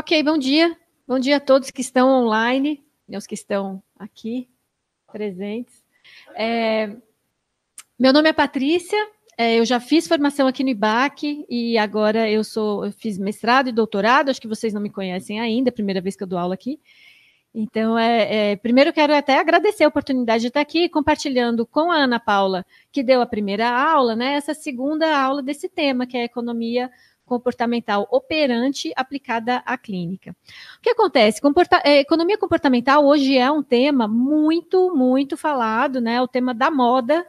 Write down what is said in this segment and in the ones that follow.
Ok, bom dia. Bom dia a todos que estão online, e aos que estão aqui presentes. Meu nome é Patrícia, eu já fiz formação aqui no IBAC e agora eu fiz mestrado e doutorado, acho que vocês não me conhecem ainda, é a primeira vez que eu dou aula aqui. Então, primeiro eu quero até agradecer a oportunidade de estar aqui compartilhando com a Ana Paula, que deu a primeira aula, né, essa segunda aula desse tema, que é a economia comportamental operante aplicada à clínica. O que acontece? Economia comportamental hoje é um tema muito, muito falado, né, o tema da moda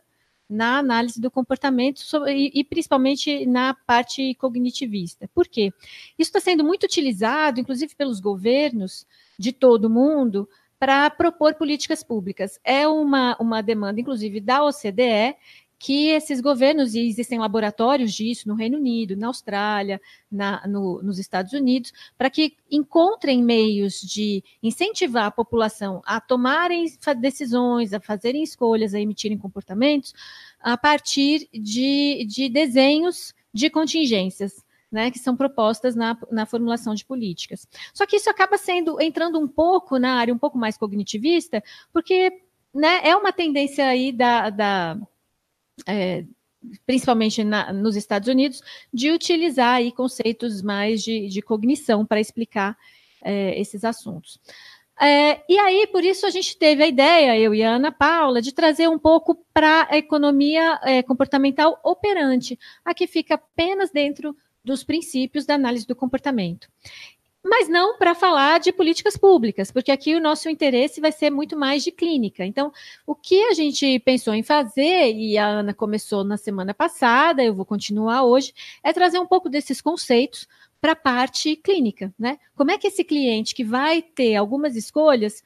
na análise do comportamento e principalmente na parte cognitivista. Por quê? Isso está sendo muito utilizado, inclusive pelos governos de todo mundo, para propor políticas públicas. É uma demanda, inclusive, da OCDE, que esses governos, e existem laboratórios disso no Reino Unido, na Austrália, nos Estados Unidos, para que encontrem meios de incentivar a população a tomarem decisões, a fazerem escolhas, a emitirem comportamentos, a partir de desenhos de contingências, né, que são propostas na formulação de políticas. Só que isso acaba entrando um pouco na área um pouco mais cognitivista, porque, né, é uma tendência aí principalmente nos Estados Unidos, de utilizar aí conceitos mais de cognição para explicar esses assuntos. E aí, por isso, a gente teve a ideia, eu e a Ana Paula, de trazer um pouco para a economia comportamental operante, a que fica apenas dentro dos princípios da análise do comportamento. Mas não para falar de políticas públicas, porque aqui o nosso interesse vai ser muito mais de clínica. Então, o que a gente pensou em fazer, e a Ana começou na semana passada, eu vou continuar hoje, é trazer um pouco desses conceitos para a parte clínica, né? Como é que esse cliente que vai ter algumas escolhas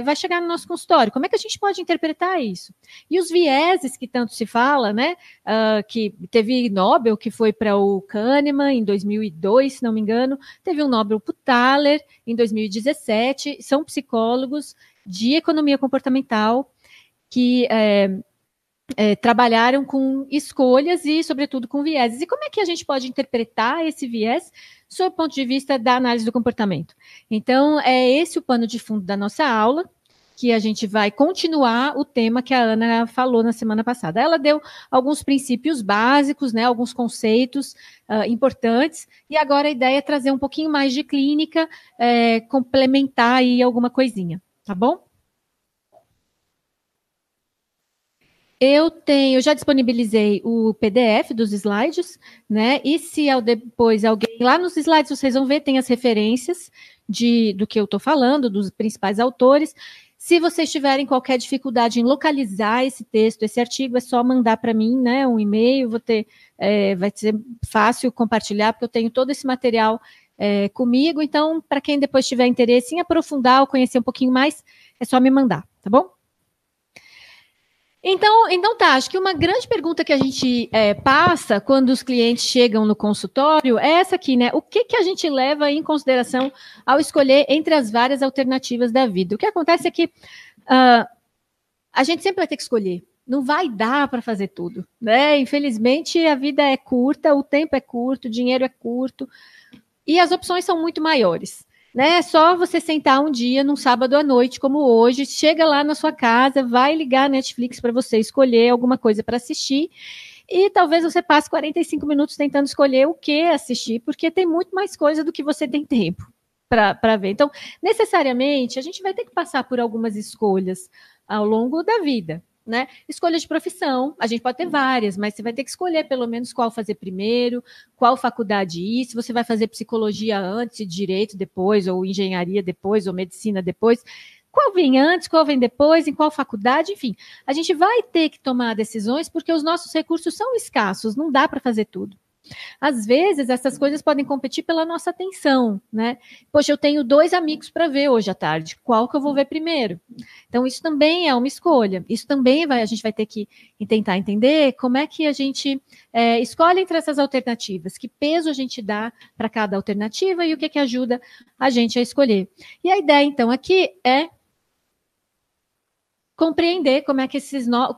vai chegar no nosso consultório? Como é que a gente pode interpretar isso? E os vieses que tanto se fala, né? Que teve Nobel, que foi para o Kahneman em 2002, se não me engano, teve um Nobel para o Thaler em 2017, são psicólogos de economia comportamental que trabalharam com escolhas e, sobretudo, com vieses. E como é que a gente pode interpretar esse viés sob o ponto de vista da análise do comportamento? Então, é esse o pano de fundo da nossa aula, que a gente vai continuar o tema que a Ana falou na semana passada. Ela deu alguns princípios básicos, né, alguns conceitos importantes, e agora a ideia é trazer um pouquinho mais de clínica, complementar aí alguma coisinha, tá bom? Eu já disponibilizei o PDF dos slides, né? E se depois alguém lá nos slides vocês vão ver, tem as referências do que eu estou falando, dos principais autores. Se vocês tiverem qualquer dificuldade em localizar esse texto, esse artigo, é só mandar para mim, né? Um e-mail, vai ser fácil compartilhar, porque eu tenho todo esse material comigo. Então, para quem depois tiver interesse em aprofundar ou conhecer um pouquinho mais, é só me mandar, tá bom? Então tá, acho que uma grande pergunta que a gente passa quando os clientes chegam no consultório é essa aqui, né? O que a gente leva em consideração ao escolher entre as várias alternativas da vida? O que acontece é que a gente sempre vai ter que escolher. Não vai dar para fazer tudo, né? Infelizmente, a vida é curta, o tempo é curto, o dinheiro é curto e as opções são muito maiores. Né? É só você sentar um dia, num sábado à noite, como hoje, chega lá na sua casa, vai ligar a Netflix para você escolher alguma coisa para assistir, e talvez você passe 45 minutos tentando escolher o que assistir, porque tem muito mais coisa do que você tem tempo para ver. Então, necessariamente, a gente vai ter que passar por algumas escolhas ao longo da vida. Né? Escolha de profissão, a gente pode ter várias, mas você vai ter que escolher pelo menos qual fazer primeiro, qual faculdade ir, se você vai fazer psicologia antes, direito depois, ou engenharia depois, ou medicina depois, qual vem antes, qual vem depois, em qual faculdade, enfim. A gente vai ter que tomar decisões porque os nossos recursos são escassos, não dá para fazer tudo. Às vezes, essas coisas podem competir pela nossa atenção, né? Poxa, eu tenho 2 amigos para ver hoje à tarde, qual que eu vou ver primeiro? Então, isso também é uma escolha. Isso também a gente vai ter que tentar entender como é que a gente escolhe entre essas alternativas, que peso a gente dá para cada alternativa e o que ajuda a gente a escolher. E a ideia, então, aqui é compreender como é que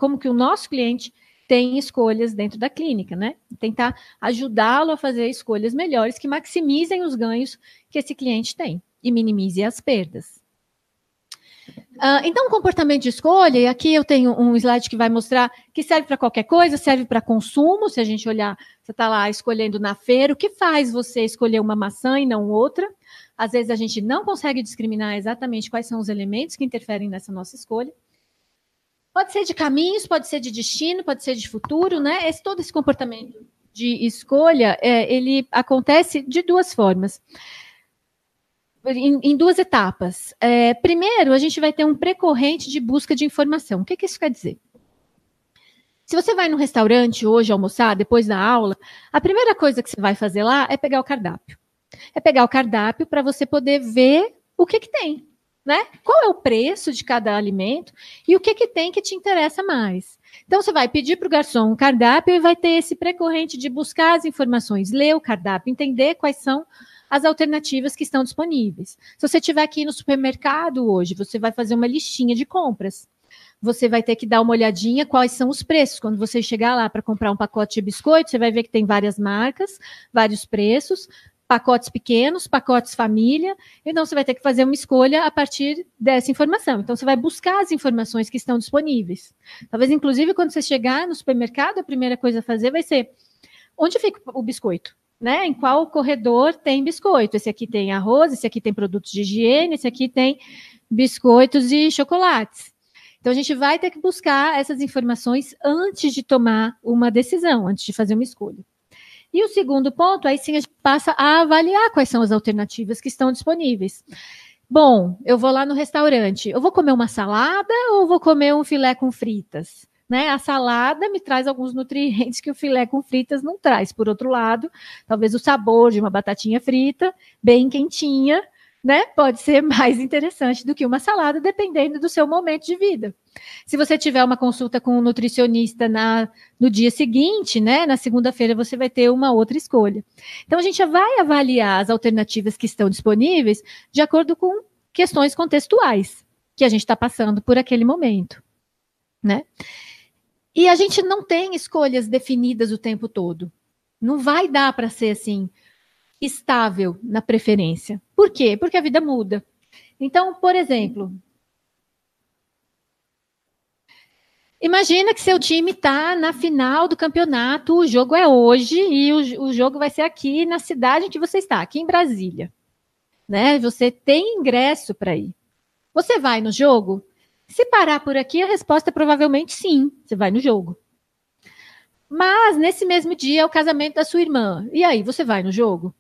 como que o nosso cliente tem escolhas dentro da clínica, né? Tentar ajudá-lo a fazer escolhas melhores que maximizem os ganhos que esse cliente tem e minimize as perdas. Então, o comportamento de escolha, e aqui eu tenho um slide que vai mostrar que serve para qualquer coisa, serve para consumo. Se a gente olhar, você está lá escolhendo na feira, o que faz você escolher uma maçã e não outra? Às vezes a gente não consegue discriminar exatamente quais são os elementos que interferem nessa nossa escolha. Pode ser de caminhos, pode ser de destino, pode ser de futuro, né? Todo esse comportamento de escolha, ele acontece de duas formas. Em duas etapas. Primeiro, a gente vai ter um precorrente de busca de informação. O que isso quer dizer? Se você vai no restaurante hoje almoçar, depois da aula, a primeira coisa que você vai fazer lá é pegar o cardápio. É pegar o cardápio para você poder ver o que tem, né? Qual é o preço de cada alimento e o que tem que te interessa mais. Então, você vai pedir para o garçom um cardápio e vai ter esse precorrente de buscar as informações, ler o cardápio, entender quais são as alternativas que estão disponíveis. Se você estiver aqui no supermercado hoje, você vai fazer uma listinha de compras. Você vai ter que dar uma olhadinha quais são os preços. Quando você chegar lá para comprar um pacote de biscoito, você vai ver que tem várias marcas, vários preços, pacotes pequenos, pacotes família. Então, você vai ter que fazer uma escolha a partir dessa informação. Então, você vai buscar as informações que estão disponíveis. Talvez, inclusive, quando você chegar no supermercado, a primeira coisa a fazer vai ser onde fica o biscoito? Né? Em qual corredor tem biscoito? Esse aqui tem arroz, esse aqui tem produtos de higiene, esse aqui tem biscoitos e chocolates. Então, a gente vai ter que buscar essas informações antes de tomar uma decisão, antes de fazer uma escolha. E o segundo ponto, aí sim a gente passa a avaliar quais são as alternativas que estão disponíveis. Bom, eu vou lá no restaurante, eu vou comer uma salada ou vou comer um filé com fritas? Né? A salada me traz alguns nutrientes que o filé com fritas não traz. Por outro lado, talvez o sabor de uma batatinha frita, bem quentinha, né? Pode ser mais interessante do que uma salada, dependendo do seu momento de vida. Se você tiver uma consulta com um nutricionista no dia seguinte, né? Na segunda-feira, você vai ter uma outra escolha. Então, a gente vai avaliar as alternativas que estão disponíveis de acordo com questões contextuais que a gente está passando por aquele momento, né? E a gente não tem escolhas definidas o tempo todo. Não vai dar para ser assim, estável na preferência. Por quê? Porque a vida muda. Então, por exemplo, imagina que seu time está na final do campeonato, o jogo é hoje e o jogo vai ser aqui na cidade em que você está, aqui em Brasília. Né? Você tem ingresso para ir. Você vai no jogo? Se parar por aqui, a resposta é provavelmente sim, você vai no jogo. Mas, nesse mesmo dia, é o casamento da sua irmã. E aí, você vai no jogo?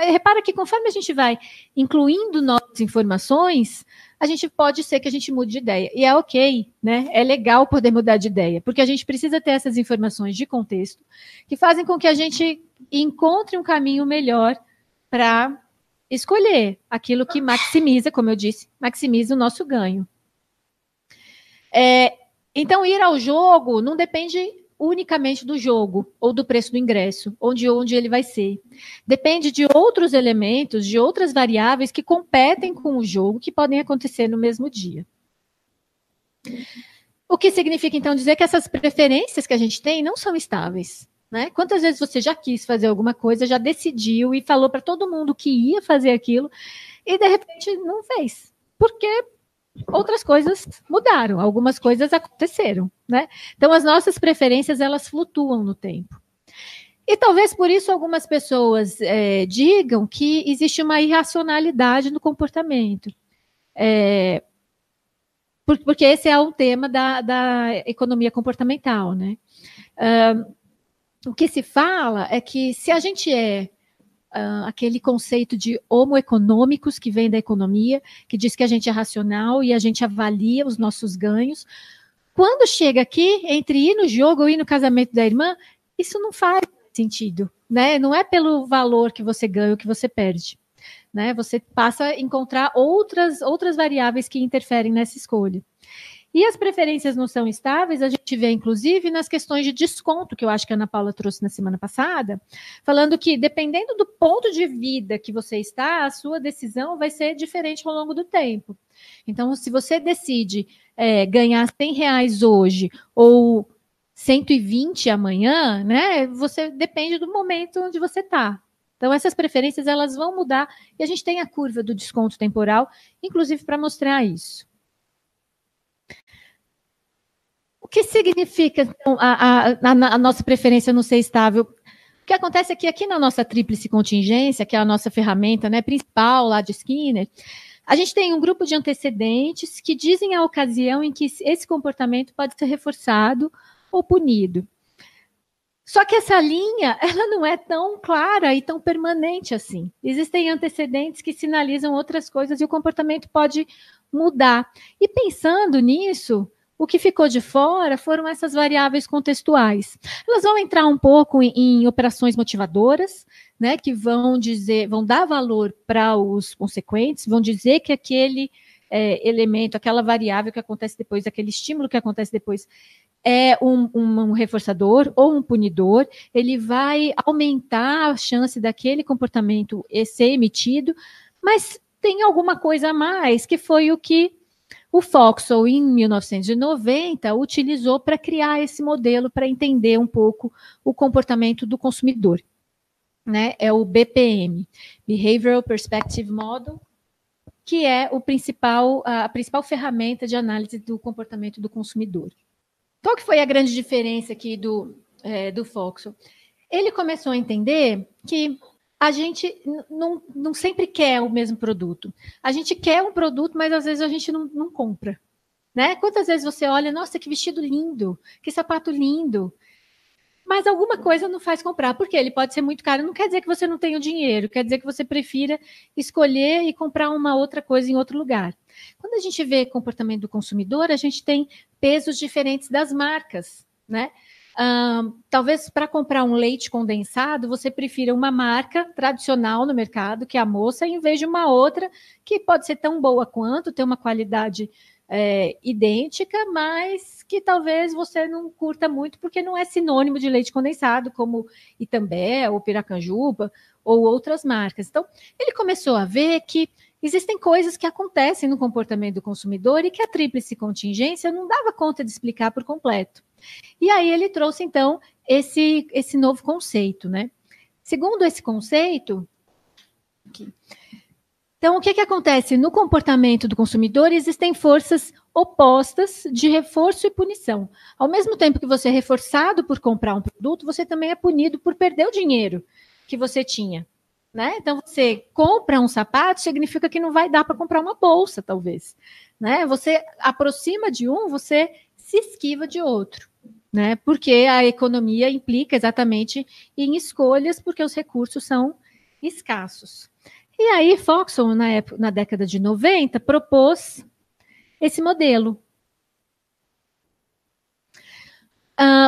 Repara que conforme a gente vai incluindo novas informações, a gente pode ser que a gente mude de ideia. E é ok, né? É legal poder mudar de ideia, porque a gente precisa ter essas informações de contexto que fazem com que a gente encontre um caminho melhor para escolher aquilo que maximiza, como eu disse, maximiza o nosso ganho. Então, ir ao jogo não depende unicamente do jogo ou do preço do ingresso, ou de onde ele vai ser. Depende de outros elementos, de outras variáveis que competem com o jogo, que podem acontecer no mesmo dia. O que significa, então, dizer que essas preferências que a gente tem não são estáveis. Né? Quantas vezes você já quis fazer alguma coisa, já decidiu e falou para todo mundo que ia fazer aquilo, e de repente não fez. Porque outras coisas mudaram, algumas coisas aconteceram, né? Então, as nossas preferências, elas flutuam no tempo. E talvez por isso algumas pessoas digam que existe uma irracionalidade no comportamento. Porque esse é um tema da economia comportamental, né? O que se fala é que se a gente aquele conceito de homo econômicos que vem da economia, que diz que a gente é racional e a gente avalia os nossos ganhos. Quando chega aqui, entre ir no jogo ou ir no casamento da irmã, isso não faz sentido, né? Não é pelo valor que você ganha ou que você perde, né? Você passa a encontrar outras variáveis que interferem nessa escolha. E as preferências não são estáveis, a gente vê, inclusive, nas questões de desconto, que eu acho que a Ana Paula trouxe na semana passada, falando que, dependendo do ponto de vida que você está, a sua decisão vai ser diferente ao longo do tempo. Então, se você decide ganhar R$100 hoje, ou 120 amanhã, né? Você depende do momento onde você está. Então, essas preferências elas vão mudar e a gente tem a curva do desconto temporal, inclusive para mostrar isso. O que significa então, a nossa preferência não ser estável? O que acontece é que aqui na nossa tríplice contingência, que é a nossa ferramenta, né, principal lá de Skinner, a gente tem um grupo de antecedentes que dizem a ocasião em que esse comportamento pode ser reforçado ou punido. Só que essa linha, ela não é tão clara e tão permanente assim. Existem antecedentes que sinalizam outras coisas e o comportamento pode mudar. E pensando nisso, o que ficou de fora foram essas variáveis contextuais. Elas vão entrar um pouco em operações motivadoras, né, que vão dar valor para os consequentes, vão dizer que aquele elemento, aquela variável que acontece depois, aquele estímulo que acontece depois, é um reforçador ou um punidor, ele vai aumentar a chance daquele comportamento ser emitido, mas tem alguma coisa a mais, que foi o que o Foxall, em 1990, utilizou para criar esse modelo, para entender um pouco o comportamento do consumidor. Né? É o BPM, Behavioral Perspective Model, que é a principal ferramenta de análise do comportamento do consumidor. Qual que foi a grande diferença aqui do Foxall? Ele começou a entender que a gente não sempre quer o mesmo produto. A gente quer um produto, mas às vezes a gente não compra. Né? Quantas vezes você olha, nossa, que vestido lindo, que sapato lindo, mas alguma coisa não faz comprar, porque ele pode ser muito caro, não quer dizer que você não tenha o dinheiro, quer dizer que você prefira escolher e comprar uma outra coisa em outro lugar. Quando a gente vê comportamento do consumidor, a gente tem pesos diferentes das marcas, né? Talvez para comprar um leite condensado, você prefira uma marca tradicional no mercado, que é a Moça, em vez de uma outra que pode ser tão boa quanto, ter uma qualidade idêntica, mas que talvez você não curta muito, porque não é sinônimo de leite condensado, como Itambé, ou Piracanjuba, ou outras marcas. Então, ele começou a ver que existem coisas que acontecem no comportamento do consumidor e que a tríplice contingência não dava conta de explicar por completo. E aí ele trouxe, então, esse novo conceito, né? Segundo esse conceito, aqui, então, o que acontece? No comportamento do consumidor, existem forças opostas de reforço e punição. Ao mesmo tempo que você é reforçado por comprar um produto, você também é punido por perder o dinheiro que você tinha. Né? Então, você compra um sapato, significa que não vai dar para comprar uma bolsa, talvez. Né? Você aproxima de um, você se esquiva de outro. Né? Porque a economia implica exatamente em escolhas, porque os recursos são escassos. E aí, Foxall, na década de 90, propôs esse modelo.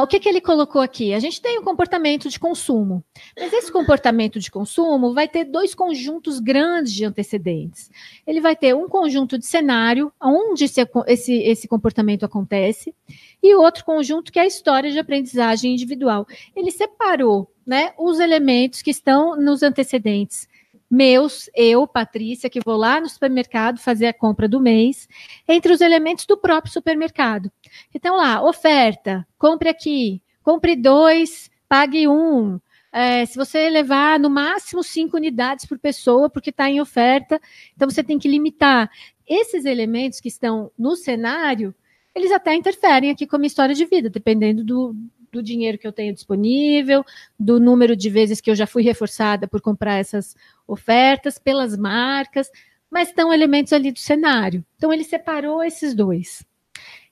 O que ele colocou aqui? A gente tem um comportamento de consumo, mas esse comportamento de consumo vai ter dois conjuntos grandes de antecedentes. Ele vai ter um conjunto de cenário, onde esse comportamento acontece, e outro conjunto que é a história de aprendizagem individual. Ele separou, né, os elementos que estão nos antecedentes meus, eu, Patrícia, que vou lá no supermercado fazer a compra do mês, entre os elementos do próprio supermercado. Então, lá, oferta, compre aqui, compre 2, pague 1. Se você levar no máximo 5 unidades por pessoa, porque está em oferta, então você tem que limitar. Esses elementos que estão no cenário, eles até interferem aqui com a minha história de vida, dependendo do dinheiro que eu tenho disponível, do número de vezes que eu já fui reforçada por comprar essas ofertas, pelas marcas, mas estão elementos ali do cenário. Então, ele separou esses dois.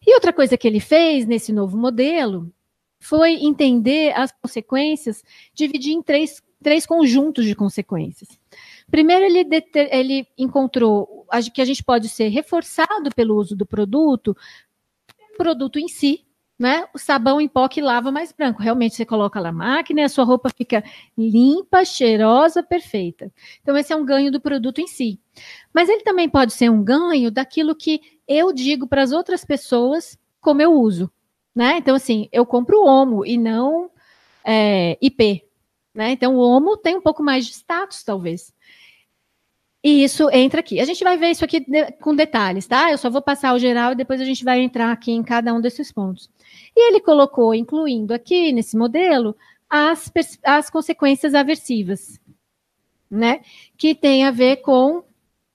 E outra coisa que ele fez nesse novo modelo foi entender as consequências, dividir em três conjuntos de consequências. Primeiro, ele encontrou que a gente pode ser reforçado pelo uso do produto em si, né? O sabão em pó que lava mais branco. Realmente, você coloca na máquina e a sua roupa fica limpa, cheirosa, perfeita. Então, esse é um ganho do produto em si. Mas ele também pode ser um ganho daquilo que eu digo para as outras pessoas como eu uso. Né? Então, assim, eu compro Omo e não IP. Né? Então, o Omo tem um pouco mais de status, talvez. E isso entra aqui. A gente vai ver isso aqui com detalhes, tá? Eu só vou passar o geral e depois a gente vai entrar aqui em cada um desses pontos. E ele colocou, incluindo aqui nesse modelo, as consequências aversivas, né? Que tem a ver com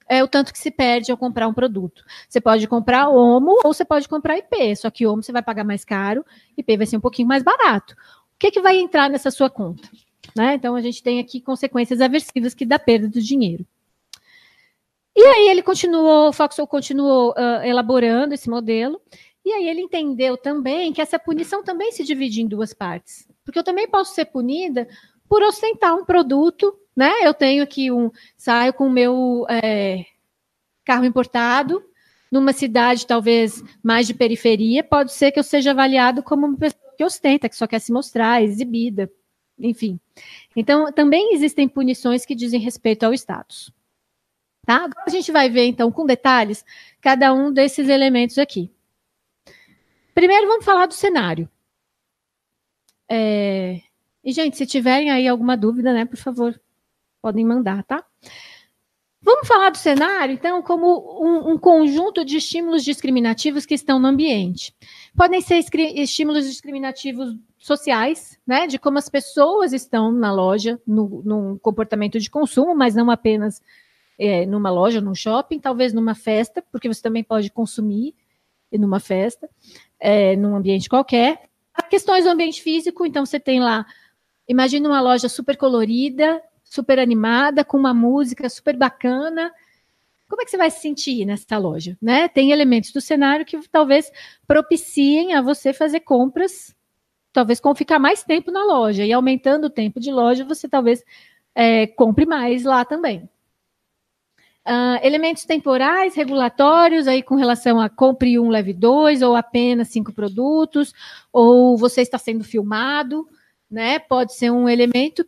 o tanto que se perde ao comprar um produto. Você pode comprar Omo ou você pode comprar IP, só que Omo você vai pagar mais caro, IP vai ser um pouquinho mais barato. O que vai entrar nessa sua conta? Né? Então, a gente tem aqui consequências aversivas que dá perda do dinheiro. E aí ele continuou, o Foxwell continuou elaborando esse modelo, e aí ele entendeu também que essa punição também se divide em duas partes. Porque eu também posso ser punida por ostentar um produto, né? Eu tenho aqui saio com o meu carro importado, numa cidade talvez mais de periferia, pode ser que eu seja avaliado como uma pessoa que ostenta, que só quer se mostrar, exibida, enfim. Então, também existem punições que dizem respeito ao status. Tá? Agora a gente vai ver, então, com detalhes, cada um desses elementos aqui. Primeiro, vamos falar do cenário. E, gente, se tiverem aí alguma dúvida, né, por favor, podem mandar, tá? Vamos falar do cenário, então, como um conjunto de estímulos discriminativos que estão no ambiente. Podem ser estímulos discriminativos sociais, né, de como as pessoas estão na loja, num comportamento de consumo, mas não apenas numa loja, num shopping, talvez numa festa, porque você também pode consumir numa festa, num ambiente qualquer. Há questões do ambiente físico, então você tem lá, imagina uma loja super colorida, super animada, com uma música super bacana. Como é que você vai se sentir nessa loja? Né? Tem elementos do cenário que talvez propiciem a você fazer compras, talvez com ficar mais tempo na loja, e aumentando o tempo de loja, você talvez compre mais lá também. Elementos temporais, regulatórios, aí com relação a compre 1, leve 2, ou apenas 5 produtos, ou você está sendo filmado, né? Pode ser um elemento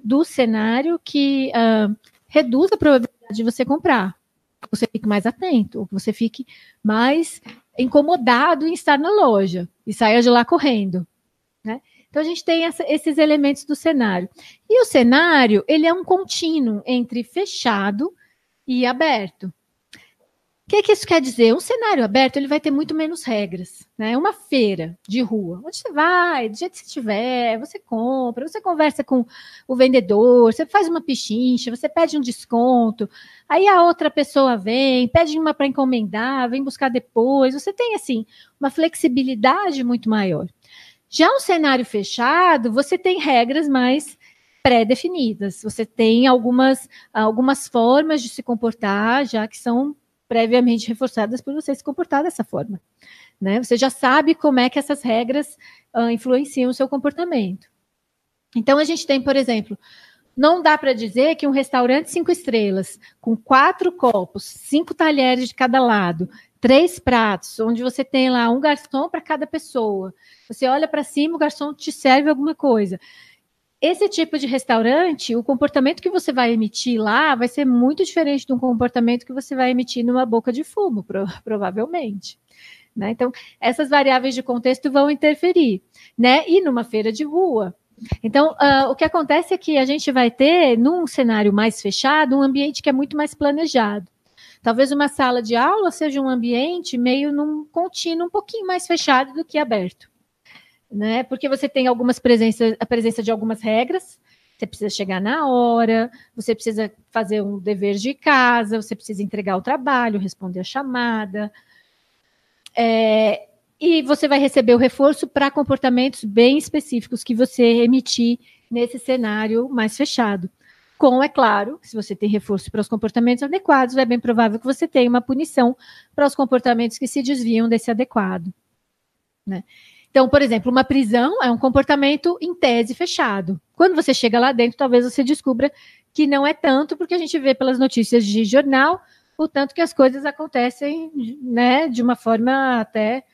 do cenário que reduz a probabilidade de você comprar. Que você fique mais atento, ou que você fique mais incomodado em estar na loja e saia de lá correndo, né? Então, a gente tem esses elementos do cenário. E o cenário, ele é um contínuo entre fechado e aberto. O que isso quer dizer? Um cenário aberto, ele vai ter muito menos regras, né? Uma feira de rua, onde você vai, do jeito que você estiver, você compra, você conversa com o vendedor, você faz uma pichincha, você pede um desconto, aí a outra pessoa vem, pede uma para encomendar, vem buscar depois, você tem, assim, uma flexibilidade muito maior. Já um cenário fechado, você tem regras mais pré-definidas, você tem algumas formas de se comportar, já que são previamente reforçadas por você se comportar dessa forma, né? Você já sabe como é que essas regras influenciam o seu comportamento. Então, a gente tem, por exemplo, não dá para dizer que um restaurante 5 estrelas, com 4 copos, 5 talheres de cada lado, 3 pratos, onde você tem lá um garçom para cada pessoa, você olha para cima, o garçom te serve alguma coisa. Esse tipo de restaurante, o comportamento que você vai emitir lá vai ser muito diferente do comportamento que você vai emitir numa boca de fumo, provavelmente. Né? Então, essas variáveis de contexto vão interferir. Né? E numa feira de rua. Então, o que acontece é que a gente vai ter, num cenário mais fechado, um ambiente que é muito mais planejado. Talvez uma sala de aula seja um ambiente meio num contínuo um pouquinho mais fechado do que aberto. Né? Porque você tem a presença de algumas regras, você precisa chegar na hora, você precisa fazer um dever de casa, você precisa entregar o trabalho, responder a chamada, e você vai receber o reforço para comportamentos bem específicos que você emitir nesse cenário mais fechado. É claro, se você tem reforço para os comportamentos adequados, é bem provável que você tenha uma punição para os comportamentos que se desviam desse adequado. Né? Então, por exemplo, uma prisão é um comportamento em tese fechado. Quando você chega lá dentro, talvez você descubra que não é tanto, porque a gente vê pelas notícias de jornal o tanto que as coisas acontecem, né, de uma forma até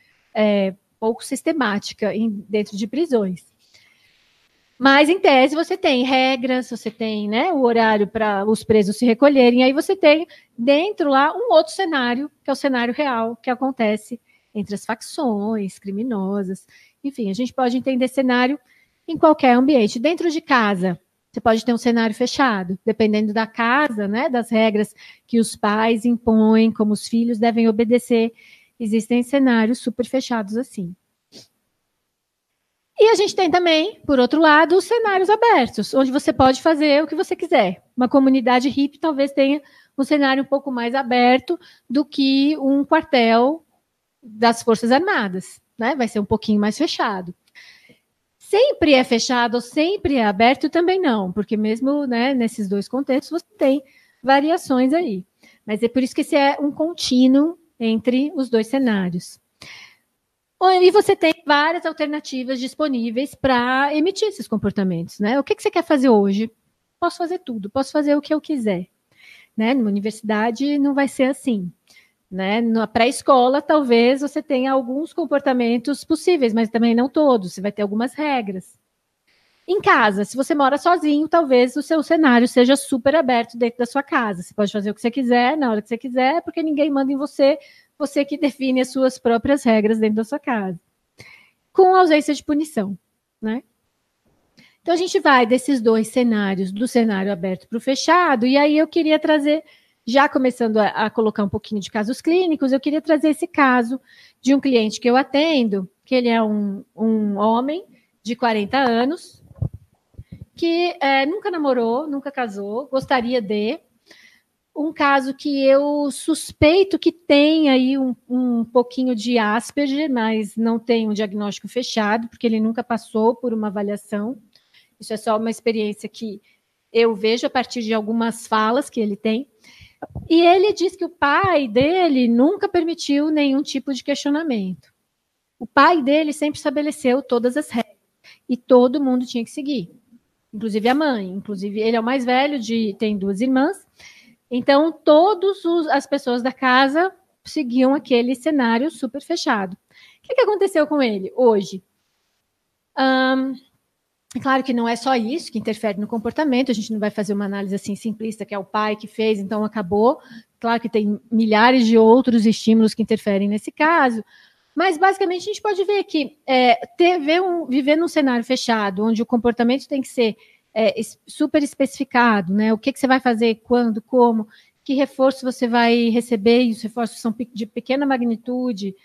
pouco sistemática dentro de prisões. Mas, em tese, você tem regras, você tem, né, o horário para os presos se recolherem, aí você tem dentro lá um outro cenário, que é o cenário real, que acontece entre as facções criminosas. Enfim, a gente pode entender cenário em qualquer ambiente. Dentro de casa, Você pode ter um cenário fechado, dependendo da casa, né, das regras que os pais impõem, como os filhos devem obedecer. Existem cenários super fechados assim. E a gente tem também, por outro lado, os cenários abertos, onde você pode fazer o que você quiser. Uma comunidade hippie talvez tenha um cenário um pouco mais aberto do que um quartel das Forças Armadas, né? Vai ser um pouquinho mais fechado. Sempre é fechado ou sempre é aberto também não, porque mesmo, né, nesses dois contextos você tem variações aí. Mas é por isso que esse é um contínuo entre os dois cenários. E você tem várias alternativas disponíveis para emitir esses comportamentos, né? O que você quer fazer hoje? Posso fazer tudo, posso fazer o que eu quiser. Né? Numa universidade não vai ser assim. Né? Na pré-escola, talvez você tenha alguns comportamentos possíveis, mas também não todos. Você vai ter algumas regras. Em casa, se você mora sozinho, talvez o seu cenário seja super aberto dentro da sua casa. Você pode fazer o que você quiser, na hora que você quiser, porque ninguém manda em você, você que define as suas próprias regras dentro da sua casa. Com ausência de punição, né? Então, a gente vai desses dois cenários, do cenário aberto para o fechado, e aí eu queria trazer, já começando a colocar um pouquinho de casos clínicos, eu queria trazer esse caso de um cliente que eu atendo, que ele é um homem de 40 anos, que nunca namorou, nunca casou, gostaria de. Um caso que eu suspeito que tem aí um pouquinho de Asperger, mas não tem um diagnóstico fechado, porque ele nunca passou por uma avaliação. Isso é só uma experiência que eu vejo a partir de algumas falas que ele tem. E ele diz que o pai dele nunca permitiu nenhum tipo de questionamento. O pai dele sempre estabeleceu todas as regras e todo mundo tinha que seguir, inclusive a mãe. Inclusive, ele é o mais velho, tem duas irmãs. Então, todas as pessoas da casa seguiam aquele cenário super fechado. O que aconteceu com ele hoje? Claro que não é só isso que interfere no comportamento, a gente não vai fazer uma análise assim simplista, que é o pai que fez, então acabou. Claro que tem milhares de outros estímulos que interferem nesse caso, mas basicamente a gente pode ver que viver num cenário fechado, onde o comportamento tem que ser super especificado, né? O que você vai fazer, quando, como, que reforço você vai receber, e os reforços são de pequena magnitude,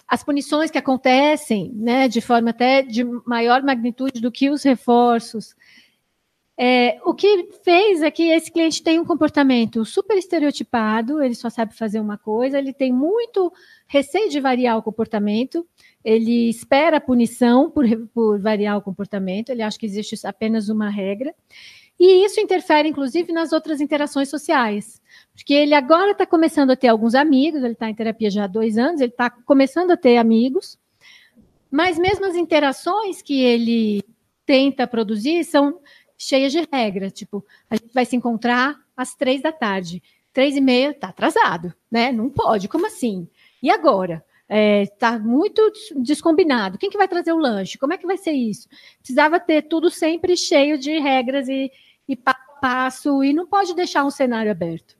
as punições que acontecem, né, de forma até de maior magnitude do que os reforços. O que fez é que esse cliente tem um comportamento super estereotipado, ele só sabe fazer uma coisa, ele tem muito receio de variar o comportamento, ele espera a punição por variar o comportamento, ele acha que existe apenas uma regra, e isso interfere, inclusive, nas outras interações sociais, porque ele agora está começando a ter alguns amigos, ele está em terapia já há 2 anos, ele está começando a ter amigos, mas mesmo as interações que ele tenta produzir são cheias de regra, tipo, a gente vai se encontrar às 3 da tarde, 3h30, tá atrasado, né? Não pode, como assim? E agora? Tá muito descombinado. Quem que vai trazer o lanche? Como é que vai ser isso? Precisava ter tudo sempre cheio de regras e passo, e não pode deixar um cenário aberto.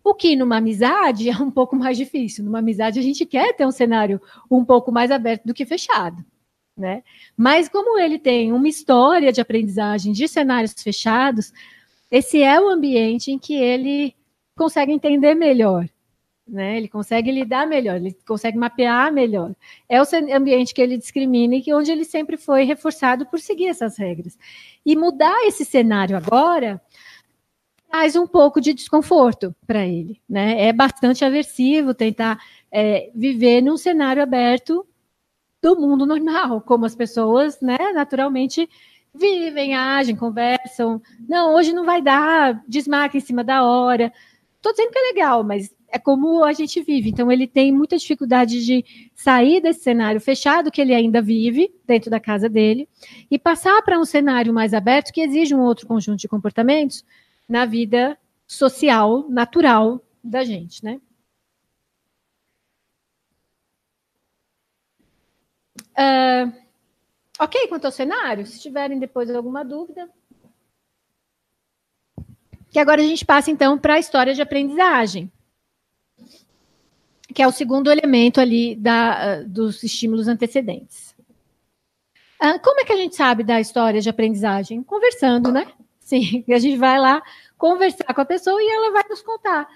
O que numa amizade é um pouco mais difícil. Numa amizade a gente quer ter um cenário um pouco mais aberto do que fechado. Né? Mas como ele tem uma história de aprendizagem de cenários fechados, esse é o ambiente em que ele consegue entender melhor, né? Ele consegue lidar melhor, ele consegue mapear melhor. É o ambiente que ele discrimina e onde ele sempre foi reforçado por seguir essas regras. E mudar esse cenário agora traz um pouco de desconforto para ele, né? É bastante aversivo tentar viver num cenário aberto do mundo normal, como as pessoas, né, naturalmente vivem, agem, conversam. Não, hoje não vai dar, desmarca em cima da hora. Estou dizendo que é legal, mas é como a gente vive. Então, ele tem muita dificuldade de sair desse cenário fechado que ele ainda vive dentro da casa dele e passar para um cenário mais aberto que exige um outro conjunto de comportamentos na vida social, natural da gente, né? Ok, quanto ao cenário, se tiverem depois alguma dúvida. Que agora a gente passa, então, para a história de aprendizagem, que é o segundo elemento ali dos estímulos antecedentes. Como é que a gente sabe da história de aprendizagem? Conversando, né? Sim, a gente vai lá conversar com a pessoa e ela vai nos contar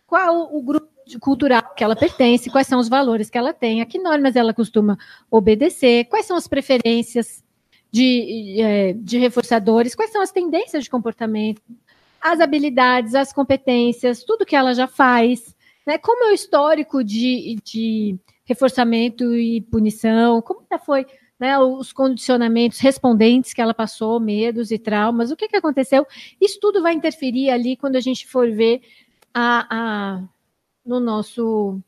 qual o grupo cultural que ela pertence, quais são os valores que ela tem, a que normas ela costuma obedecer, quais são as preferências de reforçadores, quais são as tendências de comportamento, as habilidades, as competências, tudo que ela já faz, né? Como é o histórico de reforçamento e punição, como já foi, né, os condicionamentos respondentes que ela passou, medos e traumas, o que aconteceu, isso tudo vai interferir ali quando a gente for ver no nosso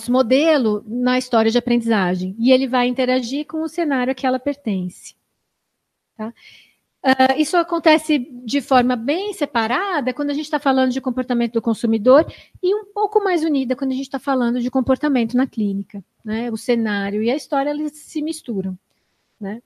modelo, na história de aprendizagem. E ele vai interagir com o cenário a que ela pertence. Tá? Isso acontece de forma bem separada quando a gente está falando de comportamento do consumidor e um pouco mais unida quando a gente está falando de comportamento na clínica. Né? O cenário e a história, eles se misturam. Né?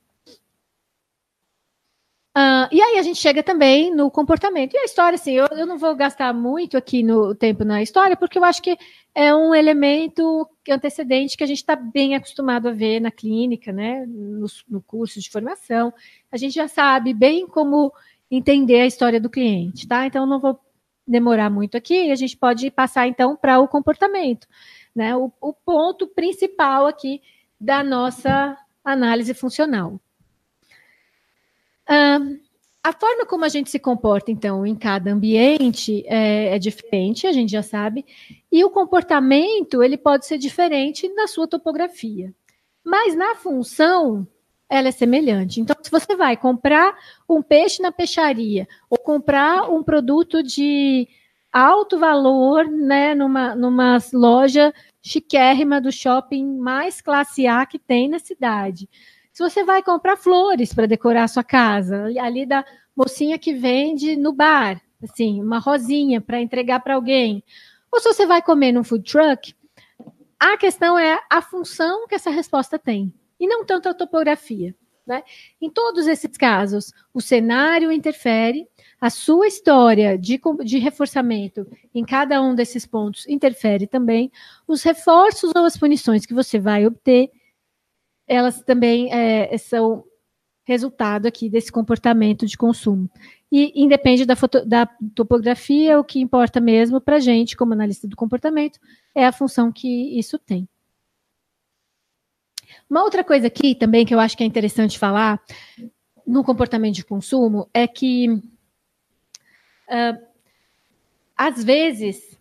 E aí a gente chega também no comportamento. E a história, assim, eu não vou gastar muito aqui no tempo na história, porque eu acho que é um elemento antecedente que a gente está bem acostumado a ver na clínica, né? No curso de formação. A gente já sabe bem como entender a história do cliente, tá? Então, não vou demorar muito aqui, a gente pode passar, então, para o comportamento, né? O ponto principal aqui da nossa análise funcional. A forma como a gente se comporta, então, em cada ambiente é diferente, a gente já sabe, e o comportamento ele pode ser diferente na sua topografia. Mas na função, ela é semelhante. Então, se você vai comprar um peixe na peixaria ou comprar um produto de alto valor, né, numa loja chiquérrima do shopping mais classe A que tem na cidade, se você vai comprar flores para decorar a sua casa, ali da mocinha que vende no bar, assim, uma rosinha para entregar para alguém, ou se você vai comer num food truck, a questão é a função que essa resposta tem, e não tanto a topografia. Né? Em todos esses casos, o cenário interfere, a sua história de reforçamento em cada um desses pontos interfere também, os reforços ou as punições que você vai obter, elas também são resultado aqui desse comportamento de consumo. E independe da topografia, o que importa mesmo para a gente, como analista do comportamento, é a função que isso tem. Uma outra coisa aqui também que eu acho que é interessante falar no comportamento de consumo é que, às vezes,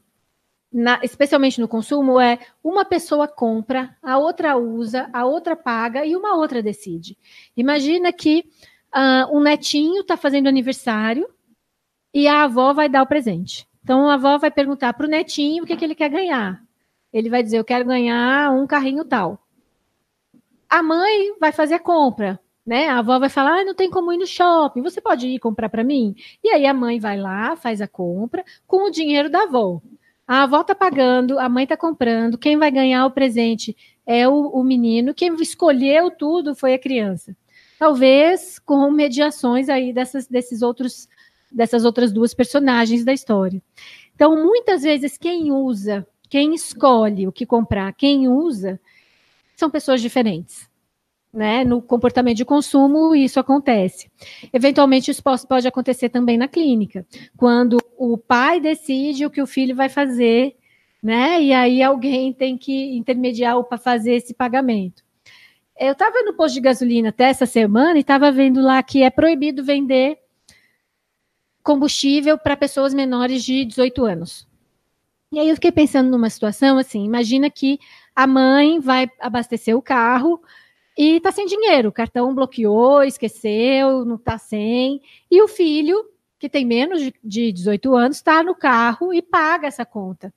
especialmente no consumo, uma pessoa compra, a outra usa, a outra paga e uma outra decide. Imagina que um netinho está fazendo aniversário e a avó vai dar o presente. Então, a avó vai perguntar para o netinho o que ele quer ganhar. Ele vai dizer, eu quero ganhar um carrinho tal. A mãe vai fazer a compra, né? A avó vai falar, não tem como ir no shopping, você pode ir comprar para mim? E aí a mãe vai lá, faz a compra com o dinheiro da avó. A avó está pagando, a mãe está comprando, quem vai ganhar o presente é o menino, quem escolheu tudo foi a criança. Talvez com mediações aí dessas outras duas personagens da história. Então, muitas vezes, quem escolhe o que comprar, quem usa, são pessoas diferentes. Né? No comportamento de consumo, isso acontece. Eventualmente, isso pode acontecer também na clínica, quando o pai decide o que o filho vai fazer, né? E aí alguém tem que intermediar para fazer esse pagamento. Eu estava no posto de gasolina até essa semana e estava vendo lá que é proibido vender combustível para pessoas menores de 18 anos. E aí eu fiquei pensando numa situação assim, imagina que a mãe vai abastecer o carro e está sem dinheiro, o cartão bloqueou, esqueceu, não está sem, e o filho, que tem menos de 18 anos, está no carro e paga essa conta.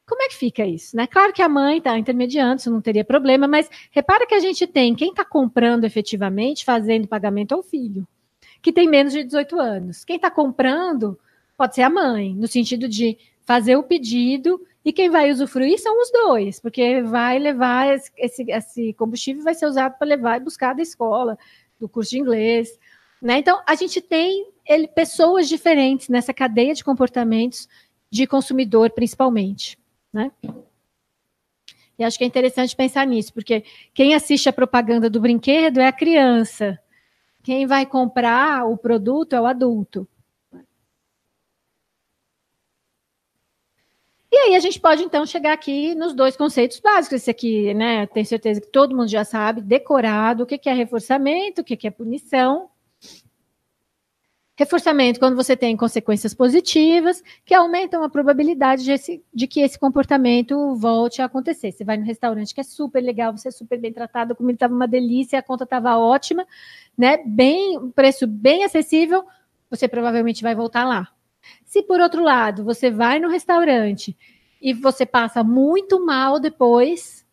Como é que fica isso? Né? Claro que a mãe está intermediando, isso não teria problema, mas repara que a gente tem quem está comprando efetivamente, fazendo pagamento ao filho, que tem menos de 18 anos. Quem está comprando pode ser a mãe, no sentido de fazer o pedido, e quem vai usufruir são os dois, porque vai levar esse combustível, vai ser usado para levar e buscar da escola, do curso de inglês. Né? Então, a gente tem pessoas diferentes nessa cadeia de comportamentos de consumidor, principalmente. Né? E acho que é interessante pensar nisso, porque quem assiste a propaganda do brinquedo é a criança. Quem vai comprar o produto é o adulto. E aí a gente pode, então, chegar aqui nos dois conceitos básicos. Esse aqui, né, tenho certeza que todo mundo já sabe, decorado, o que é reforçamento, o que é punição. Reforçamento, quando você tem consequências positivas, que aumentam a probabilidade de que esse comportamento volte a acontecer. Você vai no restaurante que é super legal, você é super bem tratado, a comida estava uma delícia, a conta estava ótima, né? Um preço bem acessível, você provavelmente vai voltar lá. Se, por outro lado, você vai no restaurante e você passa muito mal depois,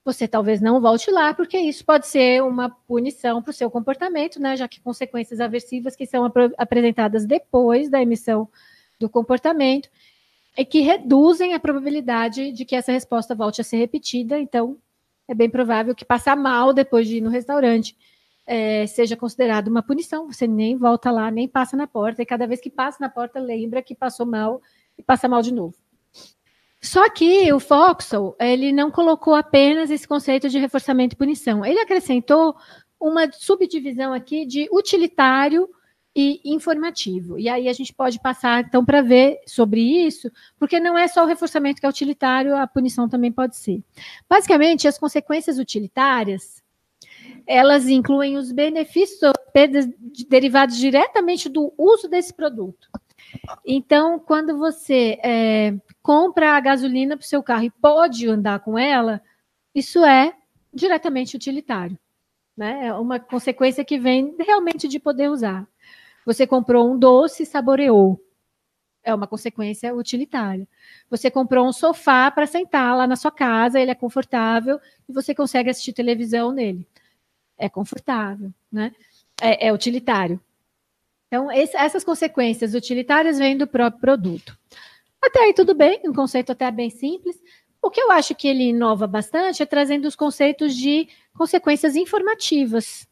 você talvez não volte lá, porque isso pode ser uma punição para o seu comportamento, né? Já que consequências aversivas que são apresentadas depois da emissão do comportamento e que reduzem a probabilidade de que essa resposta volte a ser repetida. Então, é bem provável que passar mal depois de ir no restaurante seja considerado uma punição. Você nem volta lá, nem passa na porta, e cada vez que passa na porta, lembra que passou mal e passa mal de novo. Só que o Foxall, ele não colocou apenas esse conceito de reforçamento e punição. Ele acrescentou uma subdivisão aqui de utilitário e informativo. E aí a gente pode passar, então, para ver sobre isso, porque não é só o reforçamento que é utilitário, a punição também pode ser. Basicamente, as consequências utilitárias, elas incluem os benefícios ou perdas derivados diretamente do uso desse produto. Então, quando você compra a gasolina para o seu carro e pode andar com ela, isso é diretamente utilitário, né? É uma consequência que vem realmente de poder usar. Você comprou um doce e saboreou. É uma consequência utilitária. Você comprou um sofá para sentar lá na sua casa, ele é confortável e você consegue assistir televisão nele. É confortável, né? É utilitário. Então, essas consequências utilitárias vêm do próprio produto. Até aí tudo bem, um conceito até bem simples. O que eu acho que ele inova bastante é trazendo os conceitos de consequências informativas.